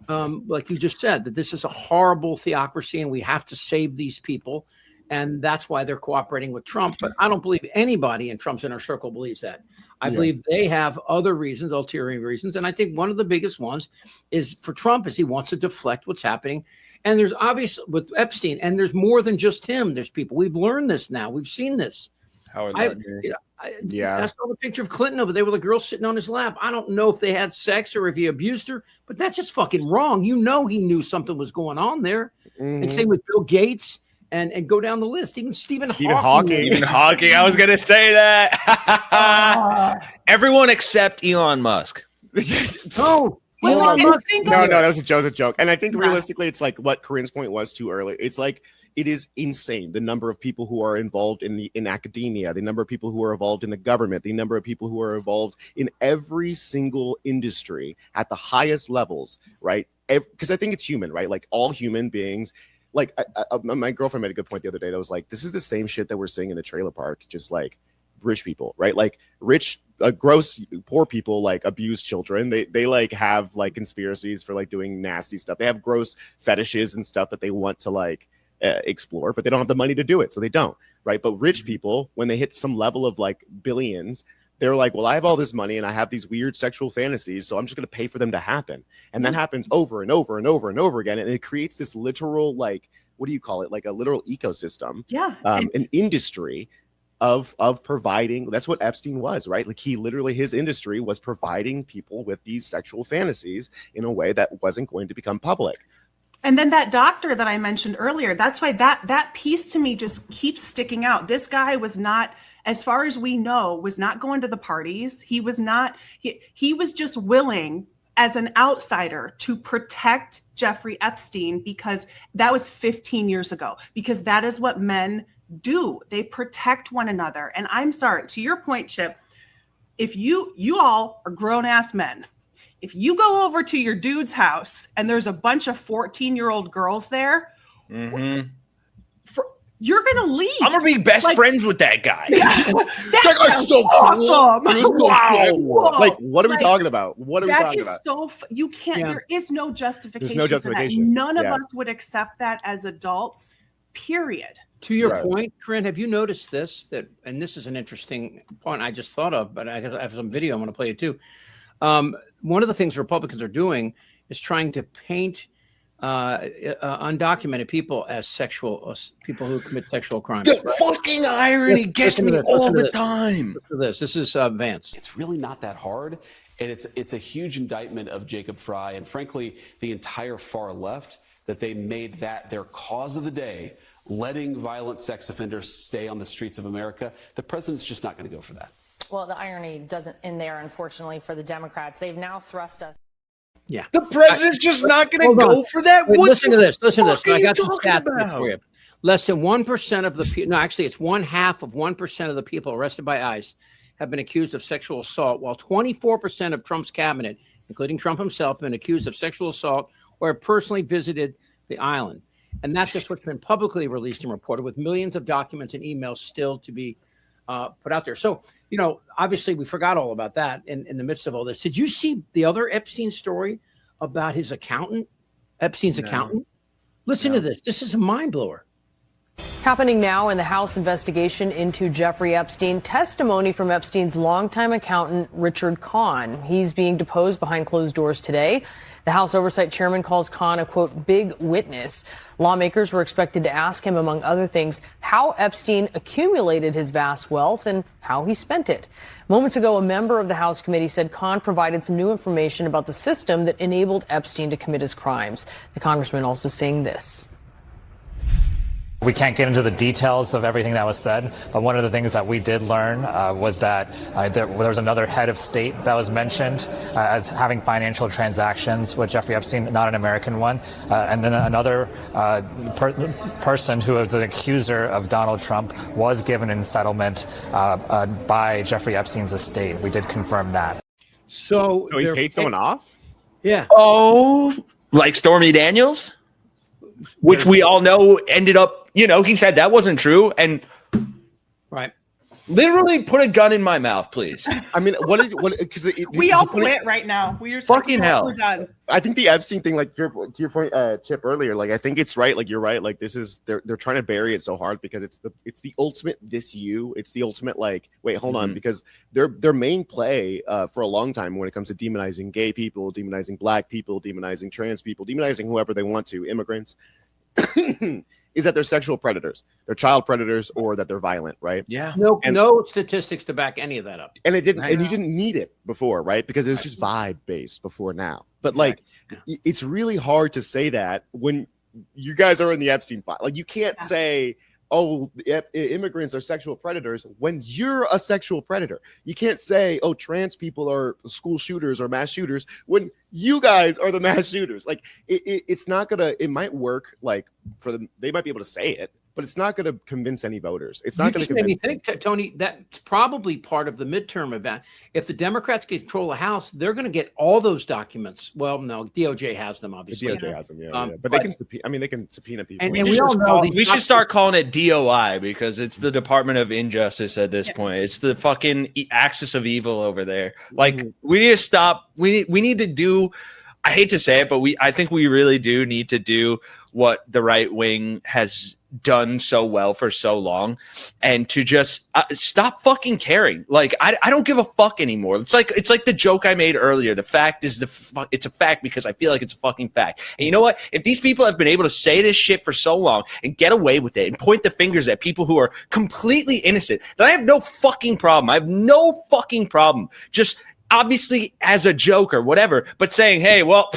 like you just said, that this is a horrible theocracy and we have to save these people. And that's why they're cooperating with Trump. But I don't believe anybody in Trump's inner circle believes that. I believe they have other reasons, ulterior reasons. And I think one of the biggest ones is for Trump is he wants to deflect what's happening. And there's obvious with Epstein, and there's more than just him. There's people. We've learned this now. We've seen this. I saw the picture of Clinton over there with a girl sitting on his lap. I don't know if they had sex or if he abused her, but that's just fucking wrong. He knew something was going on there. Mm-hmm. And same with Bill Gates. And go down the list. Even Stephen Hawking.
I was going to say that. Everyone except Elon Musk.
No, that was a joke. And I think realistically, it's like what Corinne's point was too early. It's like, it is insane the number of people who are involved in academia, the number of people who are involved in the government, the number of people who are involved in every single industry at the highest levels, right? Because I think it's human, right? Like all human beings. Like my girlfriend made a good point the other day that was like, this is the same shit that we're seeing in the trailer park, just like rich people, right? Like rich, gross, poor people like abuse children. They like have like conspiracies for like doing nasty stuff. They have gross fetishes and stuff that they want to like explore, but they don't have the money to do it. So they don't, right? But rich people, when they hit some level of like billions, they're like, well, I have all this money and I have these weird sexual fantasies, so I'm just going to pay for them to happen. And that happens over and over and over and over again. And it creates this literal, like, what do you call it? Like a literal ecosystem, an industry of providing. That's what Epstein was, right? Like he literally, his industry was providing people with these sexual fantasies in a way that wasn't going to become public.
And then that doctor that I mentioned earlier, that's why that piece to me just keeps sticking out. This guy was not, as far as we know, was not going to the parties. He was not, he was just willing as an outsider to protect Jeffrey Epstein, because that was 15 years ago, because that is what men do. They protect one another. And I'm sorry, to your point, Chip, if you all are grown ass men, if you go over to your dude's house and there's a bunch of 14-year-old girls there, you're going to leave.
I'm going to be best friends with that guy.
Yeah,
that guy's so
awesome.
Cool. Wow. Like, what are we talking about? What are we talking about?
You can't, there is no justification.
There's no justification.
None of us would accept that as adults, period.
To your point, Corinne, have you noticed this? And this is an interesting point I just thought of, but I have some video I'm going to play it too. One of the things Republicans are doing is trying to paint undocumented people as people who commit sexual crimes.
The fucking irony gets me all the time.
This is Vance.
It's really not that hard, and it's a huge indictment of Jacob Frey and frankly the entire far left, that they made that their cause of the day, letting violent sex offenders stay on the streets of America. The president's just not going to go for that.
Well, the irony doesn't end there, unfortunately, for the Democrats. They've now thrust us.
Yeah.
The president's just not going to go for that?
Wait, listen to this. Listen to this.
What
I got some
talking
stats for you. Less than 1% of the people, no, actually, it's 1/2 of the people arrested by ICE have been accused of sexual assault, while 24% of Trump's cabinet, including Trump himself, have been accused of sexual assault or have personally visited the island. And that's just what's been publicly released and reported, with millions of documents and emails still to be put out there. So, obviously we forgot all about that in the midst of all this. Did you see the other Epstein story about his accountant, Epstein's accountant? Listen to this. This is a mind blower.
Happening now in the House investigation into Jeffrey Epstein, testimony from Epstein's longtime accountant, Richard Kahn. He's being deposed behind closed doors today. The House Oversight Chairman calls Kahn a, quote, big witness. Lawmakers were expected to ask him, among other things, how Epstein accumulated his vast wealth and how he spent it. Moments ago, a member of the House committee said Kahn provided some new information about the system that enabled Epstein to commit his crimes. The congressman also saying this.
We can't get into the details of everything that was said, but one of the things that we did learn was that there was another head of state that was mentioned as having financial transactions with Jeffrey Epstein, not an American one, and then another person who was an accuser of Donald Trump was given in settlement by Jeffrey Epstein's estate. We did confirm that.
So he paid someone off?
Yeah.
Oh, like Stormy Daniels? Which we all know ended up, he said that wasn't true. And literally put a gun in my mouth, please.
I mean, because
we all quit right now. We're
fucking hell.
We're done.
I think the Epstein thing, like to your point, Chip, earlier, like I think it's right. Like you're right. Like this is they're trying to bury it so hard because it's the ultimate it's the ultimate like wait, hold on, because their main play for a long time when it comes to demonizing gay people, demonizing black people, demonizing trans people, demonizing whoever they want to, immigrants, is that they're sexual predators, they're child predators, or that they're violent, right?
Yeah.
No statistics to back any of that up.
And it didn't, and you didn't need it before, right? Because it was just vibe based before now. But like, it's really hard to say that when you guys are in the Epstein file. Like, you can't say, oh, immigrants are sexual predators when you're a sexual predator. You can't say, oh, trans people are school shooters or mass shooters when you guys are the mass shooters. Like, it's not gonna. It might work. Like for them, they might be able to say it, but it's not going to convince any voters. It's not going to convince.
Made me think, Tony, that's probably part of the midterm event. If the Democrats control the House, they're going to get all those documents. Well, no, DOJ has them, obviously.
The DOJ has them, yeah. But they can subpoena. I mean, they can subpoena people.
And we all know
we should start calling it DOI because it's the Department of Injustice at this point. It's the fucking axis of evil over there. Like, we need to stop. We need to do. I hate to say it, but I think we really do need to do what the right wing has done so well for so long, and to just stop fucking caring. Like I don't give a fuck anymore. It's like the joke I made earlier. The fact is it's a fact because I feel like it's a fucking fact. And you know what? If these people have been able to say this shit for so long and get away with it and point the fingers at people who are completely innocent, then I have no fucking problem. I have no fucking problem. Just obviously as a joke or whatever, but saying, hey, well,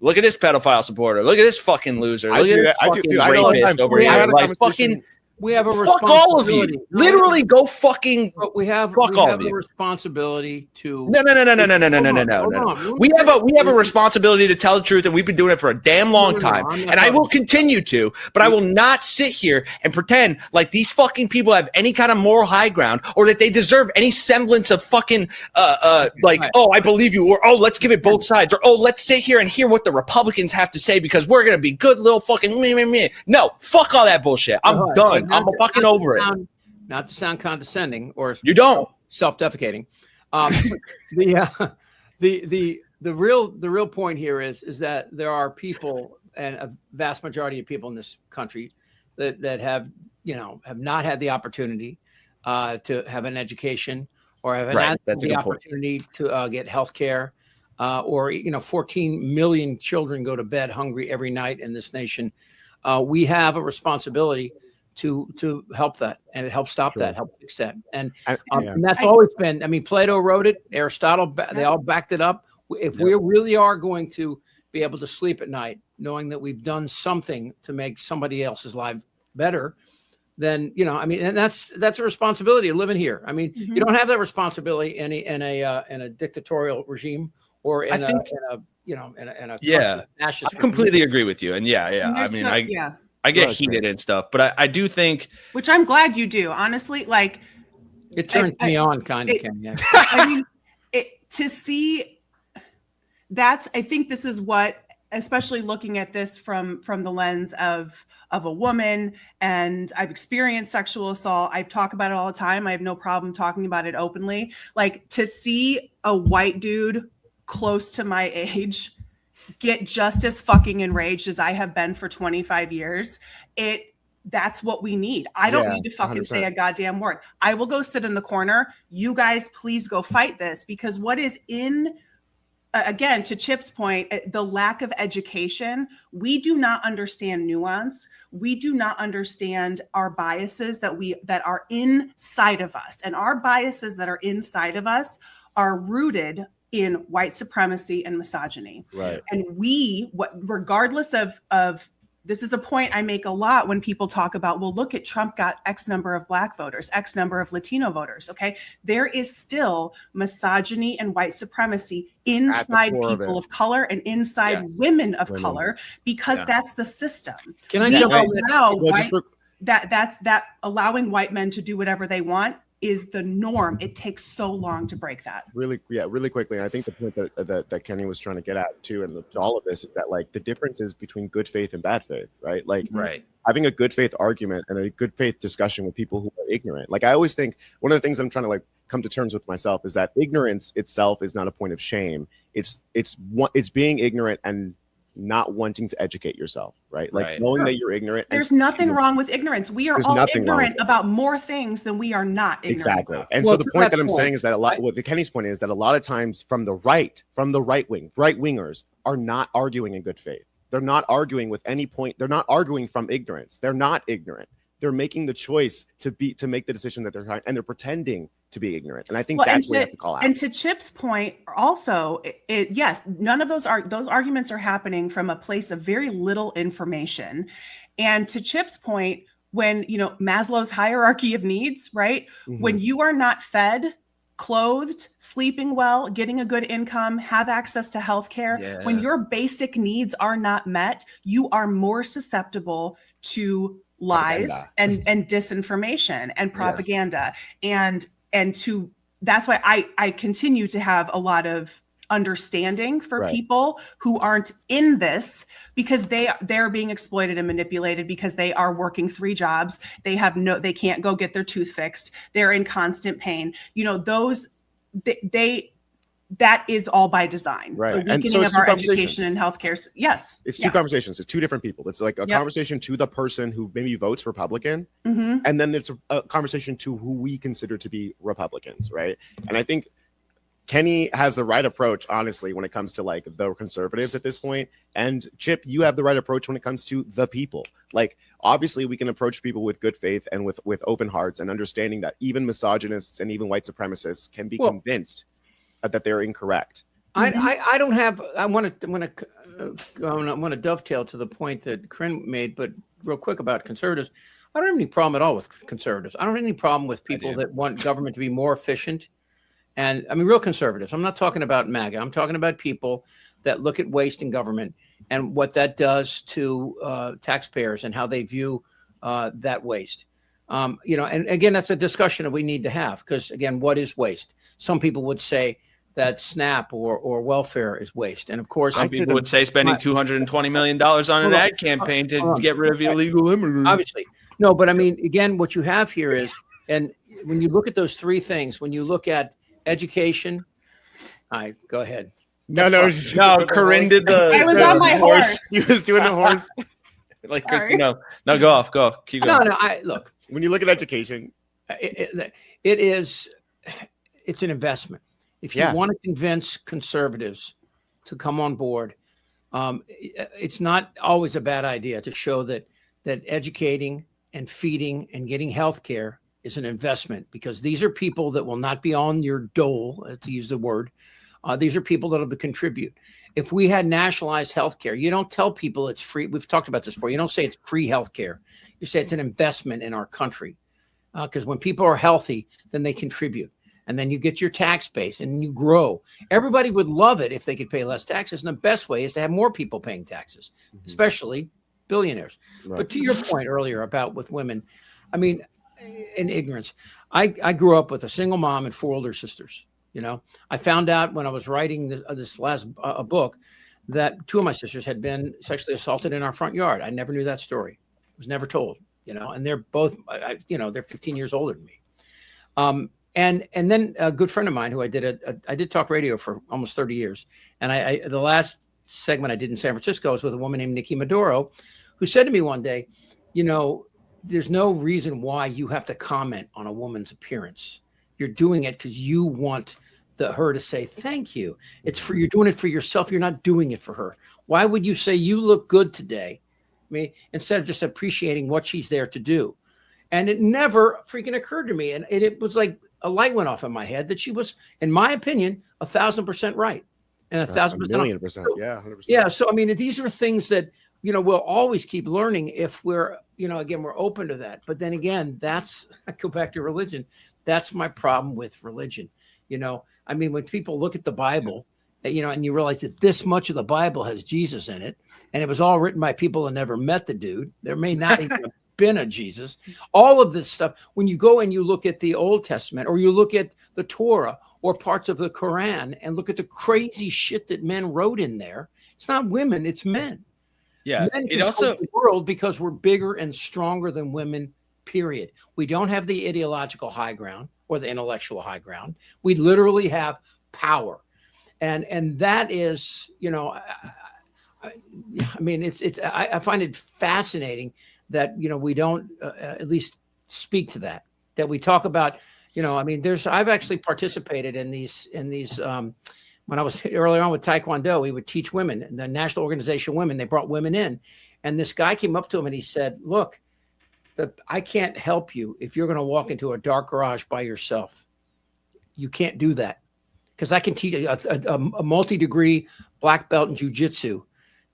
look at this pedophile supporter. Look at this fucking loser. Look at this fucking rapist over here. Like, fucking,
we have a
fuck all of you. Literally go fucking
but we have
all of
a
you.
responsibility to
No. We have a responsibility to tell the truth, and we've been doing it for a damn long time. And I will continue to, but I will not sit here and pretend like these fucking people have any kind of moral high ground or that they deserve any semblance of fucking oh, I believe you, or oh, let's give it both sides, or oh, let's sit here and hear what the Republicans have to say because we're gonna be good little fucking me. No, fuck all that bullshit. I'm done. I'm fucking over it.
Not to sound condescending or
you don't
self-defecating. The real point here is that there are people, and a vast majority of people in this country that have not had the opportunity to have an education or haven't had the opportunity to get health care, or 14 million children go to bed hungry every night in this nation. We have a responsibility to help that, and it helps stop that, help fix that, and that's always been. I mean, Plato wrote it, Aristotle, they all backed it up. If we really are going to be able to sleep at night, knowing that we've done something to make somebody else's life better, then and that's a responsibility of living here. I mean, you don't have that responsibility in a dictatorial regime or in a fascist.
I completely agree with you, and I mean, I get heated and stuff, but I do think,
which I'm glad you do, honestly. Like,
it turns me on, kind of.
I mean, to see that's. I think this is what, especially looking at this from the lens of a woman, and I've experienced sexual assault. I talk about it all the time. I have no problem talking about it openly. Like, to see a white dude close to my age get just as fucking enraged as I have been for 25 years. That's what we need. I don't need to fucking 100%. Say a goddamn word. I will go sit in the corner. You guys, please go fight this, because what is in, again, to Chip's point, the lack of education, we do not understand nuance. We do not understand our biases that are inside of us. And our biases that are inside of us are rooted in white supremacy and misogyny.
Right.
And regardless of this is a point I make a lot when people talk about, well, look at Trump got X number of Black voters, X number of Latino voters. Okay. There is still misogyny and white supremacy inside people of color and inside women of color, because that's the system.
Can I jump in?
That allowing white men to do whatever they want is the norm. It takes so long to break that.
Really quickly. And I think the point that Kenny was trying to get at too, and all of this, is that like the difference is between good faith and bad faith, right? Like having a good faith argument and a good faith discussion with people who are ignorant. Like, I always think one of the things I'm trying to like come to terms with myself is that ignorance itself is not a point of shame. It's being ignorant and not wanting to educate yourself, right? Like knowing that you're ignorant.
There's nothing wrong with ignorance. We are all ignorant about more things than we are not ignorant.
Exactly.
About.
And so the point that I'm saying is that what the Kenny's point is that a lot of times from the right wing, right wingers are not arguing in good faith. They're not arguing with any point. They're not arguing from ignorance. They're not ignorant. They're making the choice to make the decision that they're trying, and they're pretending to be ignorant. And I think that's what we have to call out.
And to Chip's point, also, yes, none of those arguments are happening from a place of very little information. And to Chip's point, when Maslow's hierarchy of needs, right? Mm-hmm. When you are not fed, clothed, sleeping well, getting a good income, have access to healthcare, when your basic needs are not met, you are more susceptible to lies and disinformation and propaganda. And to that's why I continue to have a lot of understanding for people who aren't in this, because they're being exploited and manipulated, because they are working 3 jobs. They can't go get their tooth fixed. They're in constant pain. that is all by design.
Right.
The
And
weakening
so it's
of our
two conversations.
education and healthcare. Yes.
It's two conversations. It's two different people. It's like a conversation to the person who maybe votes Republican, and then it's a conversation to who we consider to be Republicans, right? And I think Kenny has the right approach, honestly, when it comes to like the conservatives at this point. And Chip, you have the right approach when it comes to the people. Like, obviously, we can approach people with good faith and with open hearts and understanding that even misogynists and even white supremacists can be convinced that they're incorrect.
I don't have. I want to dovetail to the point that Corinne made, but real quick about conservatives. I don't have any problem at all with conservatives. I don't have any problem with people that want government to be more efficient. And I mean, real conservatives. I'm not talking about MAGA. I'm talking about people that look at waste in government and what that does to taxpayers and how they view that waste. And again, that's a discussion that we need to have because, again, what is waste? Some people would say that SNAP or welfare is waste. And of course,
some people would say spending $220 million on an ad campaign to get rid of illegal immigrants.
Obviously. No, but I mean, again, what you have here is, and when you look at those three things, when you look at education, go ahead.
No,
Corinne did the.
I was on my horse.
He was doing the horse.
Like Christy, no, go off, go, keep going.
No, look.
When you look at education,
it's an investment. If you want to convince conservatives to come on board, it's not always a bad idea to show that educating and feeding and getting health care is an investment, because these are people that will not be on your dole, to use the word. These are people that will contribute. If we had nationalized health care, you don't tell people it's free. We've talked about this before. You don't say it's free health care. You say it's an investment in our country, because when people are healthy, then they contribute. And then you get your tax base and you grow. Everybody would love it if they could pay less taxes. And the best way is to have more people paying taxes, especially billionaires. Right. But to your point earlier about with women, I mean, in ignorance, I grew up with a single mom and 4 older sisters. I found out when I was writing this last book that 2 of my sisters had been sexually assaulted in our front yard. I never knew that story. It was never told, and they're both, they're 15 years older than me. And then a good friend of mine who I did talk radio for almost 30 years. And the last segment I did in San Francisco was with a woman named Nikki Maduro, who said to me one day, there's no reason why you have to comment on a woman's appearance. You're doing it because you want her to say thank you. You're doing it for yourself. You're not doing it for her. Why would you say you look good today? I mean, instead of just appreciating what she's there to do. And it never freaking occurred to me. And it was like a light went off in my head that she was, in my opinion, 1,000% right. And 1,000%.
1,000,000%. Yeah, 100%.
Yeah. So, I mean, these are things that, we'll always keep learning if we're, again, we're open to that. But then again, I go back to religion. That's my problem with religion. I mean, when people look at the Bible, and you realize that this much of the Bible has Jesus in it, and it was all written by people that never met the dude. There may not even have been a Jesus. All of this stuff, when you go and you look at the Old Testament, or you look at the Torah or parts of the Quran and look at the crazy shit that men wrote in there, it's not women, it's men.
Yeah,
men control the world because we're bigger and stronger than women, period. We don't have the ideological high ground or the intellectual high ground. We literally have power. And that is, I mean, I find it fascinating that, we don't at least speak to that we talk about, I mean, I've actually participated in these when I was earlier on with Taekwondo, we would teach women, the National Organization of Women, they brought women in, and this guy came up to him and he said, look, I can't help you if you're going to walk into a dark garage by yourself. You can't do that. Because I can teach a multi-degree black belt in jiu-jitsu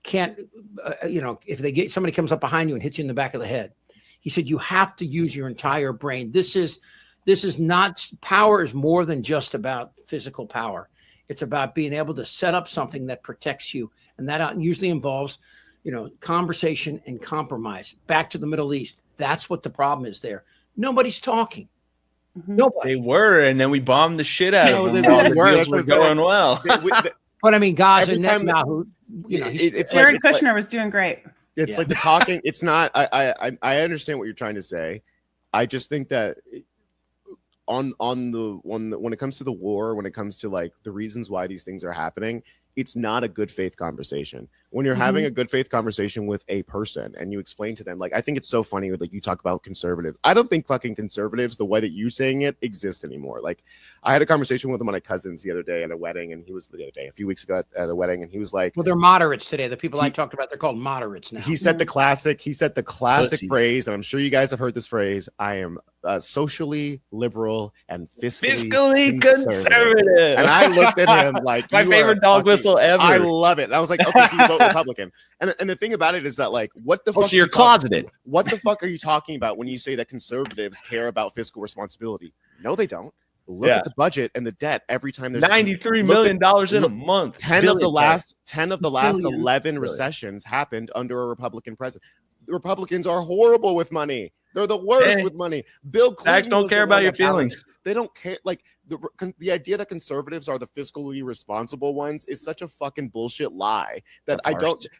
can't, if somebody comes up behind you and hits you in the back of the head. He said, you have to use your entire brain. This is not, power is more than just about physical power. It's about being able to set up something that protects you. And that usually involves, conversation and compromise. Back to the Middle East. That's what the problem is there. Nobody's talking. Nobody.
They were, and then we bombed the shit out of them. All the deals were going well.
But I mean, Gaza and Netanyahu,
Jared Kushner was doing great.
It's like the talking. It's not. I understand what you're trying to say. I just think that when it comes to the war, when it comes to like the reasons why these things are happening, it's not a good faith conversation. When you're having a good faith conversation with a person and you explain to them, like, I think it's so funny with like you talk about conservatives. I don't think fucking conservatives, the way that you saying it, exist anymore. Like, I had a conversation with one of my cousins the other day at a wedding, and he was a few weeks ago at a wedding, and he was like,
well, they're moderates today. The people I talked about, they're called moderates now.
He said the classic phrase, and I'm sure you guys have heard this phrase: I am socially liberal and fiscally conservative. And I looked at him like,
my favorite dog whistle ever.
I love it. And I was like, okay, so you vote Republican. And the thing about it is that, like, what the fuck?
So you're closeted.
What the fuck are you talking about when you say that conservatives care about fiscal responsibility? No, they don't. Look at the budget and the debt every time there's
$93 million in a month.
10 of the last 11 recessions happened under a Republican president. The Republicans are horrible with money. They're the worst with money. Bill Clinton
don't care about your feelings.
They don't care. Like, the idea that conservatives are the fiscally responsible ones is such a fucking bullshit lie that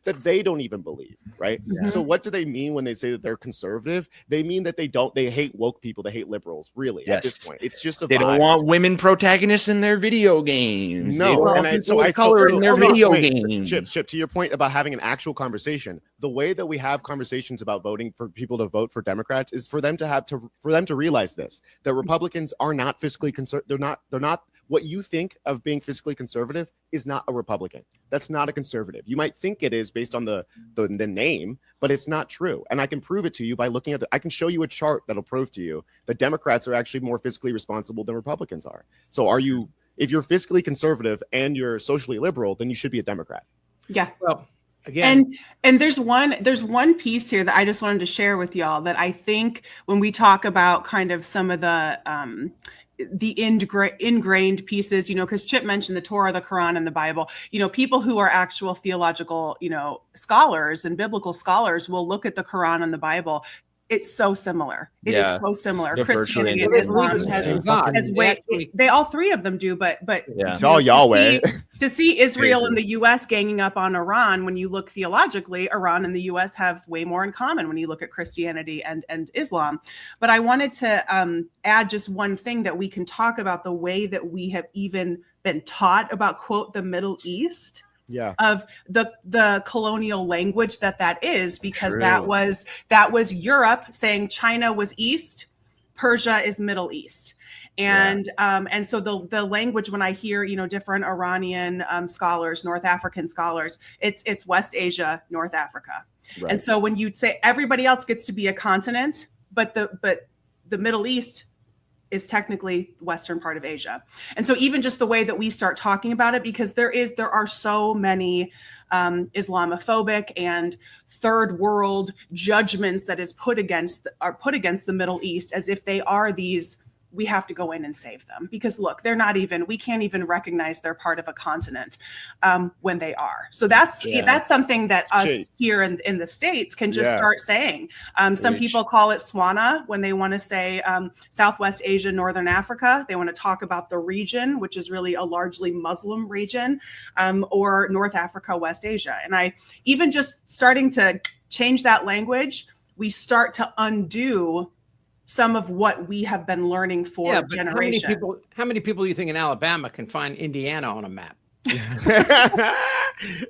they don't even believe, right? So what do they mean when they say that they're conservative? They mean that they hate woke people, they hate liberals, really. At this point, it's just
they don't want women protagonists in their video games.
No,
and in their video games.
Chip, to your point about having an actual conversation, the way that we have conversations about voting for people to vote for Democrats is for them to realize this, that Republicans are not fiscally conservative. They're not what you think of being fiscally conservative is not a Republican. That's not a conservative. You might think it is based on the name, but it's not true. And I can prove it to you by looking at I can show you a chart that'll prove to you that Democrats are actually more fiscally responsible than Republicans are. So if you're fiscally conservative and you're socially liberal, then you should be a Democrat.
Yeah.
Well, again,
and there's one piece here that I just wanted to share with y'all that I think when we talk about kind of some of the ingrained pieces, because Chip mentioned the Torah, the Quran, and the Bible, people who are actual theological, scholars and biblical scholars will look at the Quran and the Bible. It's so similar. It is so similar. Christianity and Islam has way. They all three of them do, but
it's all Yahweh.
To see Israel and the U.S. ganging up on Iran, when you look theologically, Iran and the U.S. have way more in common when you look at Christianity and Islam. But I wanted to add just one thing that we can talk about the way that we have even been taught about, quote, the Middle East. Of the colonial language that is, because that was Europe saying China was East, Persia is Middle East. And so the language, when I hear, different Iranian scholars, North African scholars, it's West Asia, North Africa. Right. And so when you say everybody else gets to be a continent, but the Middle East is technically the western part of Asia. And so even just the way that we start talking about it, because there are so many Islamophobic and third world judgments that is put against the Middle East, as if they are these, we have to go in and save them, because look, we can't even recognize they're part of a continent when they are. So that's something that us here in the States can just start saying. Some people call it SWANA when they want to say Southwest Asia, Northern Africa. They want to talk about the region, which is really a largely Muslim region, or North Africa, West Asia. And I even just starting to change that language, we start to undo some of what we have been learning for generations.
How many people do you think in Alabama can find Indiana on a map?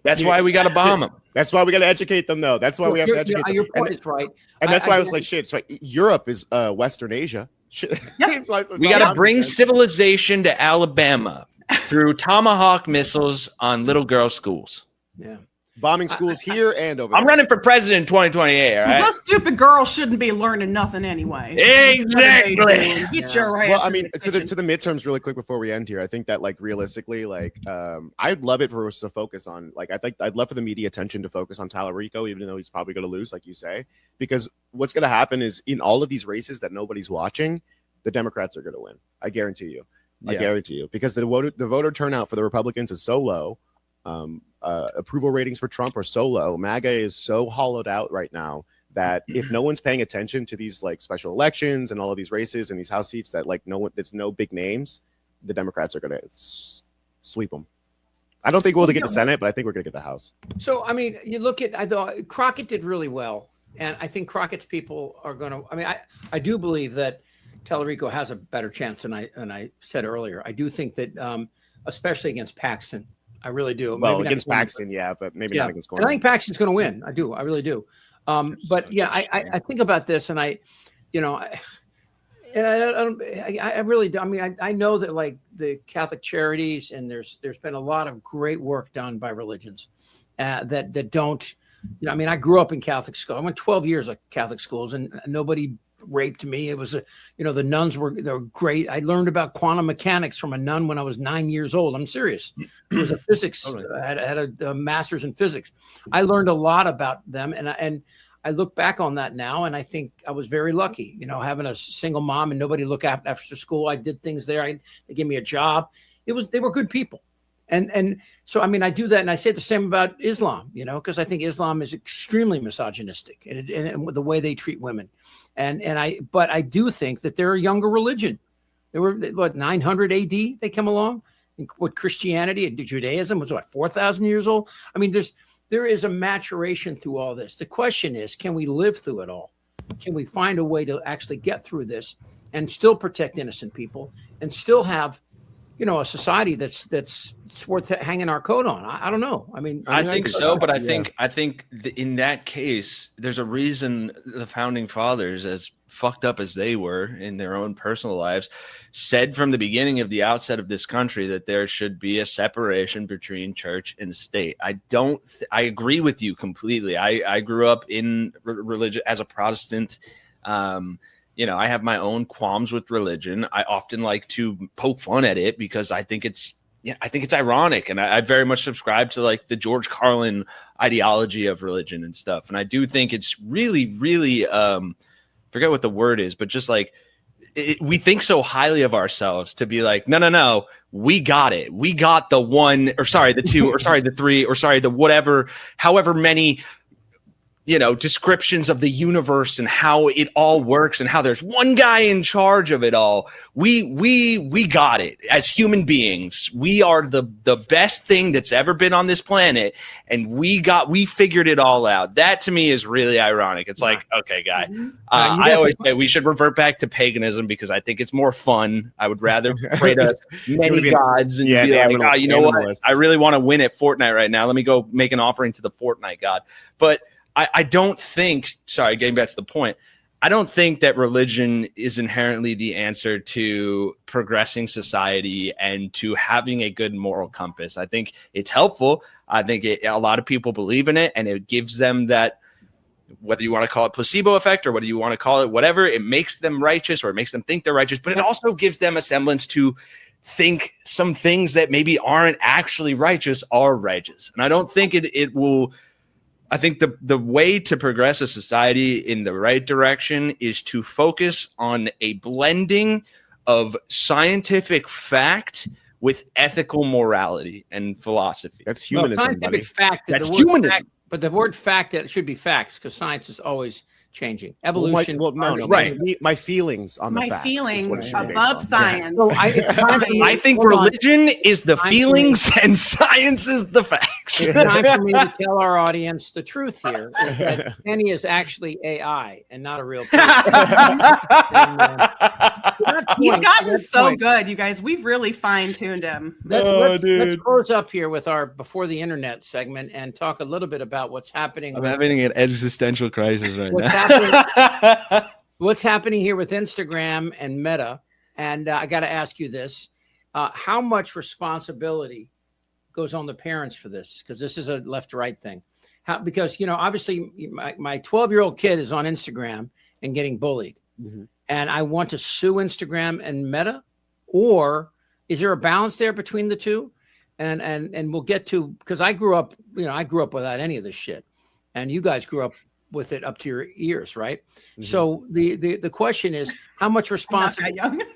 That's why we got to bomb them.
That's why we got to educate them, though. That's why we have to educate them.
Your point is right.
And that's why I was like, shit, it's right. Europe is Western Asia.
We got to bring civilization to Alabama through Tomahawk missiles on little girls' schools.
Yeah.
Bombing schools here and over
I'm running for president in 2028, all right?
Those stupid girls shouldn't be learning nothing anyway.
Exactly.
Get your ass.
Well, I mean, to the midterms really quick before we end here, I think that, like, realistically, like, I'd love it for us to focus on, like, I'd love for the media attention to focus on Tyler Rico, even though he's probably going to lose, like you say, because what's going to happen is in all of these races that nobody's watching, the Democrats are going to win. I guarantee you. I guarantee you, because the voter turnout for the Republicans is so low. Approval ratings for Trump are so low. MAGA is so hollowed out right now that if no one's paying attention to these, like, special elections and all of these races and these House seats that, like, there's no big names, the Democrats are going to sweep them. I don't think we'll get the Senate, but I think we're going to get the House.
So, I mean, you look at, I thought Crockett did really well. And I think Crockett's people are going to, I mean, I do believe that Tellerico has a better chance than I said earlier. I do think that, especially against Paxton, I really do.
Well,
Maybe
against
not
Paxton, yeah, but maybe not against
And
Corinne.
I think Paxton's going to win. I do. I really do. But yeah, I think about this, and I really do. I mean, I know that like the Catholic Charities, and there's been a lot of great work done by religions that don't. I mean, I grew up in Catholic school. I went 12 years of Catholic schools, and nobody raped me. It was the nuns were great. I learned about quantum mechanics from a nun when I was 9 years old. I'm serious. It was a physics. I had a master's in physics. I learned a lot about them, and I look back on that now, and I think I was very lucky. Having a single mom and nobody look after school. I did things there. They gave me a job. They were good people. And so, I mean, I do that, and I say the same about Islam, because I think Islam is extremely misogynistic and the way they treat women. But I do think that they're a younger religion. They were 900 AD they came along, and with Christianity and Judaism was 4,000 years old. I mean, there is a maturation through all this. The question is, can we live through it all? Can we find a way to actually get through this and still protect innocent people and still have a society that's worth hanging our coat on? I don't know. I mean,
I think so, but I think in that case, there's a reason the founding fathers, as fucked up as they were in their own personal lives, said from the beginning of the outset of this country that there should be a separation between church and state. I agree with you completely. I grew up in religion as a Protestant. I have my own qualms with religion. I often like to poke fun at it because I think it's ironic. And I very much subscribe to like the George Carlin ideology of religion and stuff. And I do think it's really, really, forget what the word is, but just like we think so highly of ourselves to be like, no, we got it. We got the one, or sorry, the two, or sorry, the three, or sorry, the whatever, however many descriptions of the universe and how it all works and how there's one guy in charge of it all. We got it as human beings. We are the best thing that's ever been on this planet, and we figured it all out. That to me is really ironic. It's like, okay, guy. I always say we should revert back to paganism because I think it's more fun. I would rather pray to many gods and be like, you know what? I really want to win at Fortnite right now. Let me go make an offering to the Fortnite god. But I don't think, sorry, getting back to the point, I don't think that religion is inherently the answer to progressing society and to having a good moral compass. I think it's helpful. I think a lot of people believe in it, and it gives them that, whether you want to call it placebo effect or whether you want to call it whatever, it makes them righteous or it makes them think they're righteous, but it also gives them a semblance to think some things that maybe aren't actually righteous are righteous. And I don't think it will... I think the way to progress a society in the right direction is to focus on a blending of scientific fact with ethical morality and philosophy.
That's humanism.
Scientific fact.
That's humanism.
Fact, but the word fact, it should be facts because science is always changing. Evolution.
No, right. My feelings on the facts.
My feelings above science.
So
I think religion is the feelings and science is the facts.
It's time for me to tell our audience the truth here is that Penny is actually AI and not a real person.
He's gotten so good, you guys. We've really fine-tuned him.
Let's close up here with our Before the Internet segment and talk a little bit about what's happening.
I'm having an existential crisis right now.
What's happening here with Instagram and Meta? And I got to ask you this. How much responsibility goes on the parents for this? Because this is a left-to-right thing. Because, obviously my 12-year-old kid is on Instagram and getting bullied. Mm-hmm. And I want to sue Instagram and Meta? Or is there a balance there between the two? And we'll get to, because I grew up without any of this shit. And you guys grew up with it up to your ears, right? Mm-hmm. So the question is, how much responsibility?
I'm not that young.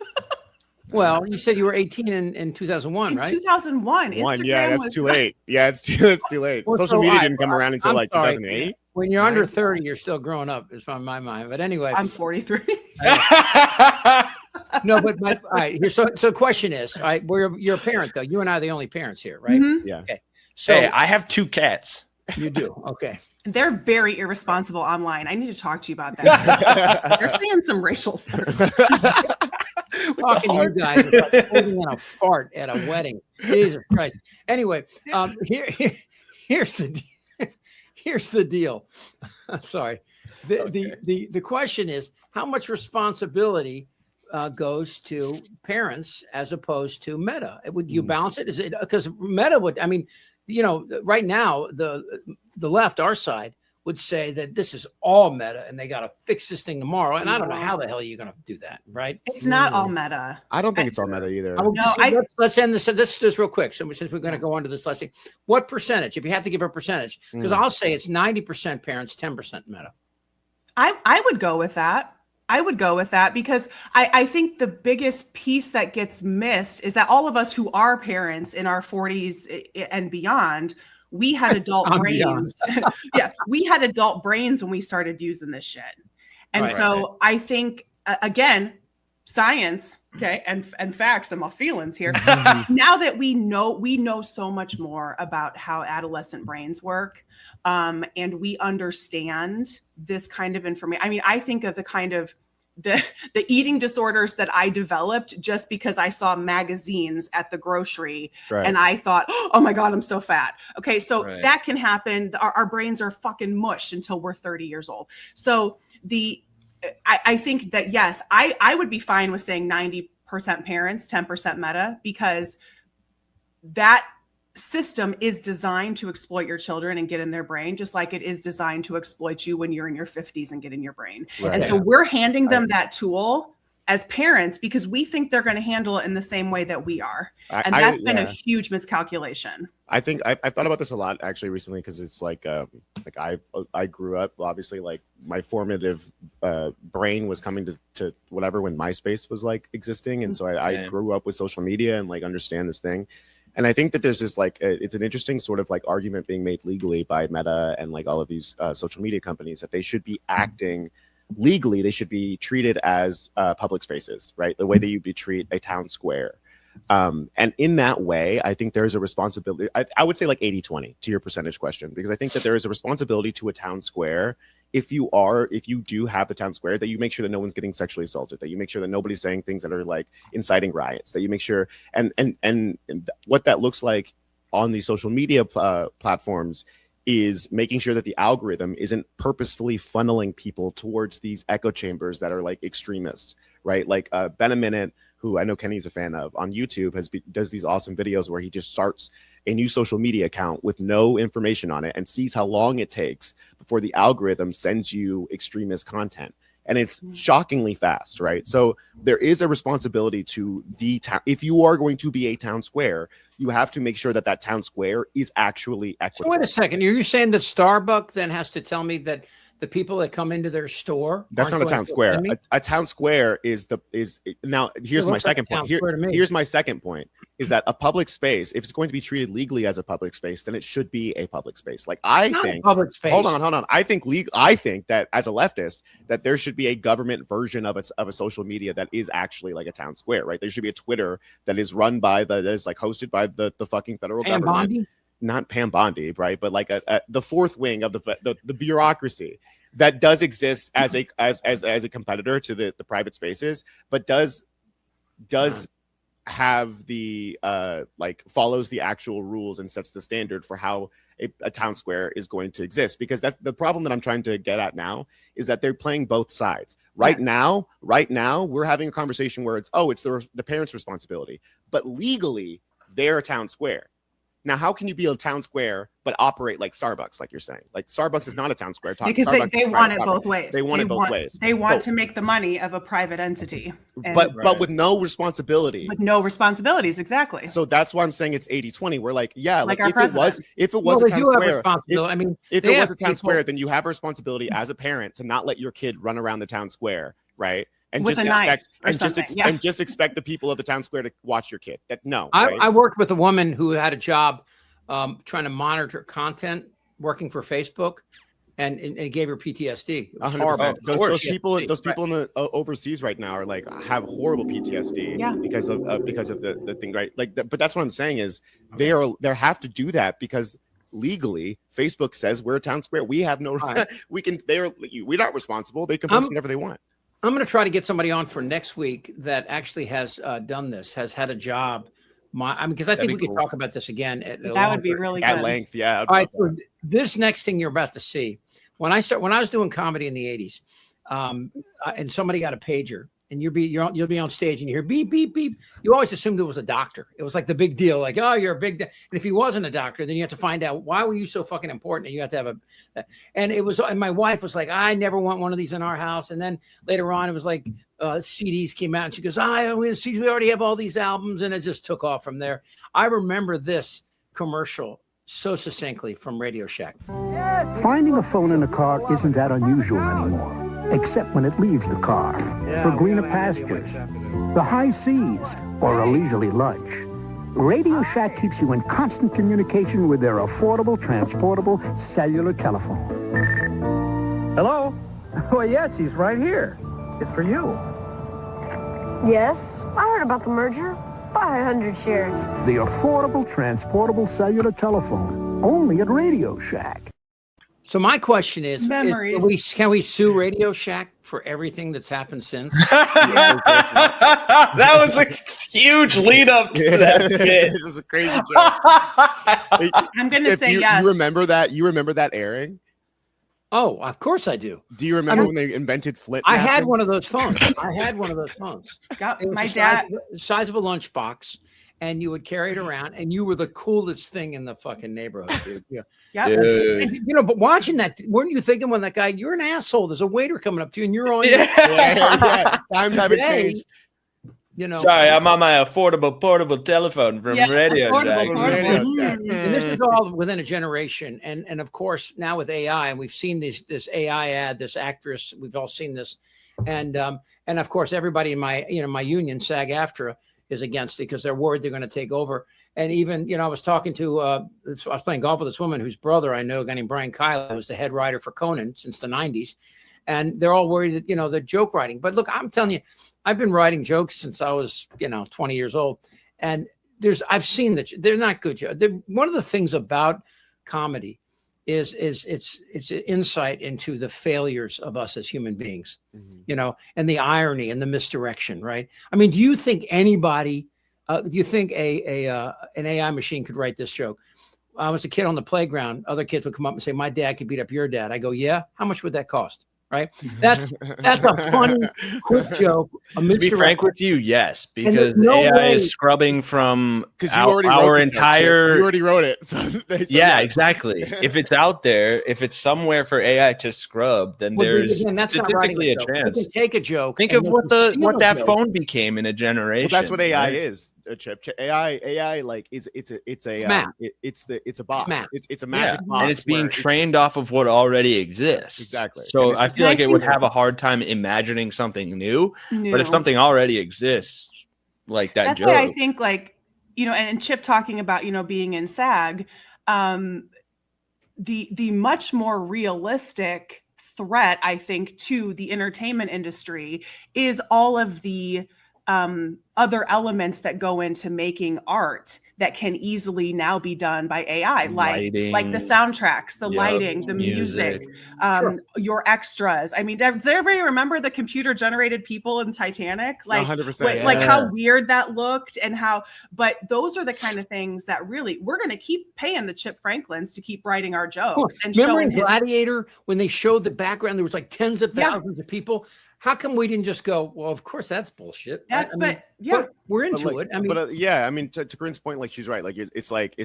Well, you said you were 18 in 2001, right?
2001. Instagram
that's too late. Yeah, it's too late.
Well,
Social media didn't come around until 2008.
When you're under 30, you're still growing up, is on my mind. But anyway,
I'm 43.
No, but all right. Here, so the question is, you're a parent though. You and I are the only parents here, right?
Mm-hmm.
Yeah.
Okay. So
hey, I have 2 cats.
You do. Okay.
They're very irresponsible online. I need to talk to you about that. They're saying some racial slurs.
Talking to you guys about holding in a fart at a wedding. Jesus Christ. Anyway, here's the deal. Sorry. The question is, how much responsibility goes to parents as opposed to Meta? Would you balance it? Is it because Meta would? I mean, right now the left, our side, would say that this is all Meta and they got to fix this thing tomorrow. And I don't know how the hell you're going to do that, right?
It's not all Meta.
I don't think it's all Meta either.
Let's end this real quick. So since we're going to go on to this lesson, what percentage, if you have to give a percentage, because I'll say it's 90% parents, 10% Meta.
I would go with that. I would go with that because I think the biggest piece that gets missed is that all of us who are parents in our 40s and beyond, we had adult brains. Yeah, we had adult brains when we started using this shit. And I think, again, science, okay, and facts and my feelings here. Now that we know so much more about how adolescent brains work, and we understand this kind of information. I mean, I think of the kind of the eating disorders that I developed just because I saw magazines at the grocery and I thought, oh my God, I'm so fat. Okay. So that can happen. Our brains are fucking mush until we're 30 years old. So I think that, yes, I would be fine with saying 90% parents, 10% Meta, because that system is designed to exploit your children and get in their brain, just like it is designed to exploit you when you're in your 50s and get in your brain. And so we're handing them that tool as parents because we think they're going to handle it in the same way that we are. And that's been a huge miscalculation.
I think I've thought about this a lot actually recently because it's like I grew up, obviously, like my formative brain was coming to whatever when MySpace was like existing. And so I grew up with social media and like understand this thing. And I think that there's this like it's an interesting sort of like argument being made legally by Meta and like all of these social media companies that they should be acting legally. They should be treated as public spaces, right? The way that you'd be treat a town square. And in that way, I think there's a responsibility. I would say like 80-20 to your percentage question, because I think that there is a responsibility to a town square. If you do have the town square, that you make sure that no one's getting sexually assaulted, that you make sure that nobody's saying things that are like inciting riots, that you make sure and what that looks like on these social media platforms is making sure that the algorithm isn't purposefully funneling people towards these echo chambers that are like extremists, right? Like Ben a Minute, who I know Kenny's a fan of on YouTube, does these awesome videos where he just starts a new social media account with no information on it and sees how long it takes before the algorithm sends you extremist content. And it's shockingly fast, right? So there is a responsibility to the town. If you are going to be a town square, you have to make sure that that town square is actually equitable.
So wait a second. Are you saying that Starbucks then has to tell me that the people that come into their store?
That's not a town square. A town square is now. Here's my second point. Here's my second point is that a public space, if it's going to be treated legally as a public space, then it should be a public space. Like I think.
Public space.
Hold on. I think that as a leftist, that there should be a government version of a social media that is actually like a town square, right? There should be a Twitter that is run by that is like hosted by the fucking federal government.
Bondi?
Not Pam Bondi, right? But like the fourth wing of the bureaucracy that does exist as a competitor to the private spaces, but does have the like follows the actual rules and sets the standard for how a town square is going to exist. Because that's the problem that I'm trying to get at now, is that they're playing both sides. Right now we're having a conversation where it's the parents' responsibility, but legally they're a town square. Now, how can you be a town square but operate like Starbucks, like you're saying? Like Starbucks is not a town square.
Because they want it both ways.
They want it both ways.
They want to make the money of a private entity.
But with no responsibility.
With no responsibilities, exactly.
So that's why I'm saying it's 80-20. We're like, yeah, like
if
it was a town square.
I mean,
if it was a town square, then you have a responsibility as a parent to not let your kid run around the town square, right? And just expect the people of the town square to watch your kid.
I worked with a woman who had a job trying to monitor content, working for Facebook, and it gave her PTSD. It was horrible.
Those people in the overseas right now are like have horrible PTSD because of the thing, right? Like, but that's what I'm saying is they have to do that because legally, Facebook says we're a town square. We have no right. We're not responsible. They can post whatever they want.
I'm going to try to get somebody on for next week that actually has done this, has had a job. Because I think we could talk about this again.
That would be really good.
At length, yeah.
All right, so this next thing you're about to see, when I was doing comedy in the 80s, and somebody got a pager, and you'll be on stage and you hear beep beep beep. You always assumed it was a doctor. It was like the big deal, like, oh, you're a big. And if he wasn't a doctor, then you have to find out why were you so fucking important, and you have to have and my wife was like, I never want one of these in our house. And then later on, it was like CDs came out, and she goes, we already have all these albums, and it just took off from there. I remember this commercial so succinctly from Radio Shack.
Finding a phone in a car isn't that unusual anymore, except when it leaves the car for greener pastures, the high seas, or a leisurely lunch. Radio Shack keeps you in constant communication with their affordable, transportable cellular telephone.
Hello? Oh, yes, he's right here. It's for you.
Yes, I heard about the merger. 500 shares.
The affordable, transportable cellular telephone, only at Radio Shack.
So my question is, can we sue Radio Shack for everything that's happened since?
That was a huge lead up to that bit.
It was a crazy joke.
I'm going to say yes.
You remember that? You remember that airing?
Oh, of course I do.
Do you remember when they invented flip?
I had one of those phones. It was
my dad,
the size of a lunchbox, and you would carry it around, and you were the coolest thing in the fucking neighborhood, dude. Yeah. And, but watching that, weren't you thinking when that guy, you're an asshole, there's a waiter coming up to you, and you're on
Times haven't changed.
Sorry, I'm on my affordable portable telephone from Radio Shack.
And this is all within a generation, and of course now with AI, and we've seen this AI ad, this actress, we've all seen this, and of course everybody in my my union, SAG-AFTRA, is against it because they're worried they're going to take over. And even I was talking to I was playing golf with this woman whose brother I know, a guy named Brian Kyle, who was the head writer for Conan since the 90s, and they're all worried that they're joke writing. But look, I'm telling you, I've been writing jokes since I was 20 years old, and I've seen that they're not good jokes. One of the things about comedy is it's an insight into the failures of us as human beings, and the irony and the misdirection, right? I mean, do you think anybody, do you think an AI machine could write this joke? I was a kid on the playground. Other kids would come up and say, my dad could beat up your dad. I go, yeah. How much would that cost? Right? That's a funny, quick joke.
To be frank with you, yes, because AI is scrubbing from our entire.
You already wrote it. So
yeah, exactly. If it's out there, if it's somewhere for AI to scrub, then there's statistically a chance.
You can take a joke.
Think of what that phone became in a generation.
Well, that's what AI is. Chip. AI like it's a it's a box. It's a magic box,
and it's being trained off of what already exists.
Exactly.
So I feel like it would have a hard time imagining something new. But if something already exists, like that,
that's
joke.
why I think and Chip talking about being in SAG, the much more realistic threat I think to the entertainment industry is all of the other elements that go into making art that can easily now be done by AI, like the soundtracks, the lighting, the music, your extras. I mean, does everybody remember the computer generated people in Titanic? Like
100%,
like how weird that looked but those are the kind of things that really, we're going to keep paying the Chip Franklins to keep writing our jokes. And
remember in Gladiator, when they showed the background, there was like tens of thousands of people. How come we didn't just go, well, of course that's bullshit.
But
we're into it. I mean,
I mean, to Corinne's point, like she's right. Like it's like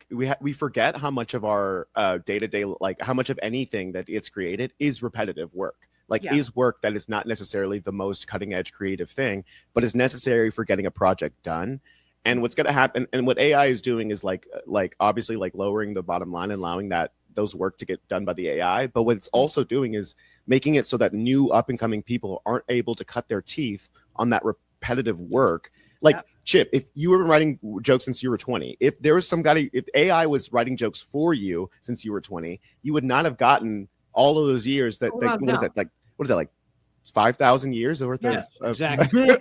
we forget how much of our day-to-day, like how much of anything that gets created is repetitive work. Is work that is not necessarily the most cutting edge creative thing, but is necessary for getting a project done. And what's going to happen, and what AI is doing is like obviously like lowering the bottom line and allowing those work to get done by the AI. But what it's also doing is making it so that new up and coming people aren't able to cut their teeth on that repetitive work. Chip, if you were writing jokes since you were 20, if there was if AI was writing jokes for you since you were 20, you would not have gotten all of those years what is that like 5,000 years worth
Yeah,
of
exactly.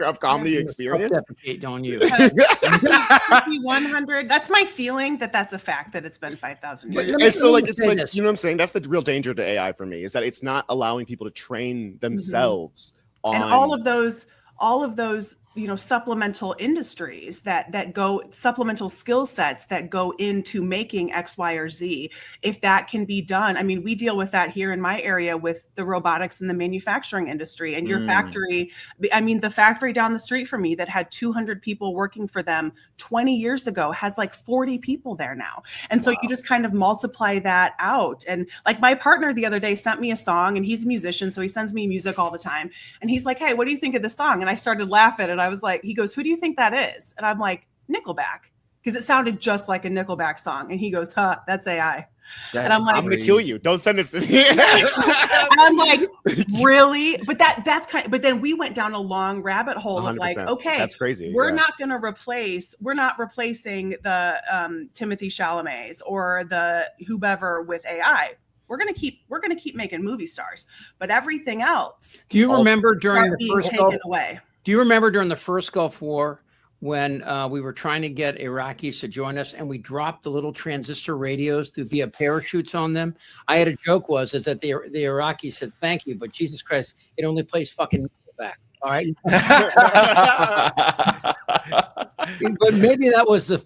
of comedy experience.
Self-deprecate on you.
100. That's my feeling that's a fact that it's been 5,000 years.
It's so like, it's like, you know what I'm saying? That's the real danger to AI for me, is that it's not allowing people to train themselves on.
And all of those, you know, supplemental industries that go, supplemental skill sets that go into making X, Y, or Z. If that can be done, I mean, we deal with that here in my area with the robotics and the manufacturing industry. And your factory, I mean, the factory down the street from me that had 200 people working for them 20 years ago has like 40 people there now. And so you just kind of multiply that out. And like my partner the other day sent me a song, and he's a musician, so he sends me music all the time. And he's like, hey, what do you think of this song? And I started laughing, and I was like, he goes, who do you think that is? And I'm like, Nickelback, because it sounded just like a Nickelback song. And he goes, huh, that's AI. And I'm like,
I'm gonna kill you. Don't send this to me.
and I'm like, really? But that's kind of, but then we went down a long rabbit hole of like, okay,
that's crazy.
We're not replacing the Timothy Chalamet's or the whoever with AI. We're gonna keep making movie stars, but everything else.
Do you remember during the first
taken away?
Do you remember during the first Gulf War when we were trying to get Iraqis to join us, and we dropped the little transistor radios via parachutes on them? I had a joke is that the Iraqis said thank you, but Jesus Christ, it only plays fucking back. All right. But maybe that was the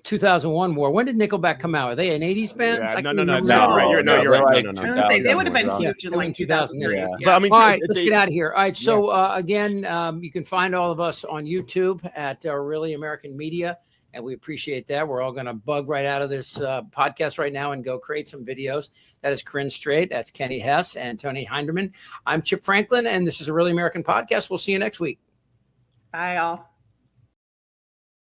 2001 war. When did Nickelback come out? Are they an 80s band?
Yeah, no, it's not right. You're right. No.
I was gonna say they would have been huge in like 2003. Yeah.
But I mean,
all right, let's get out of here. All right, so again, you can find all of us on YouTube at Really American Media, and we appreciate that. We're all going to bug right out of this podcast right now and go create some videos. That is Corinne Strait, that's Kenny Hesse, and Tony Hinderman. I'm Chip Franklin, and this is a Really American Podcast. We'll see you next week.
Bye, all.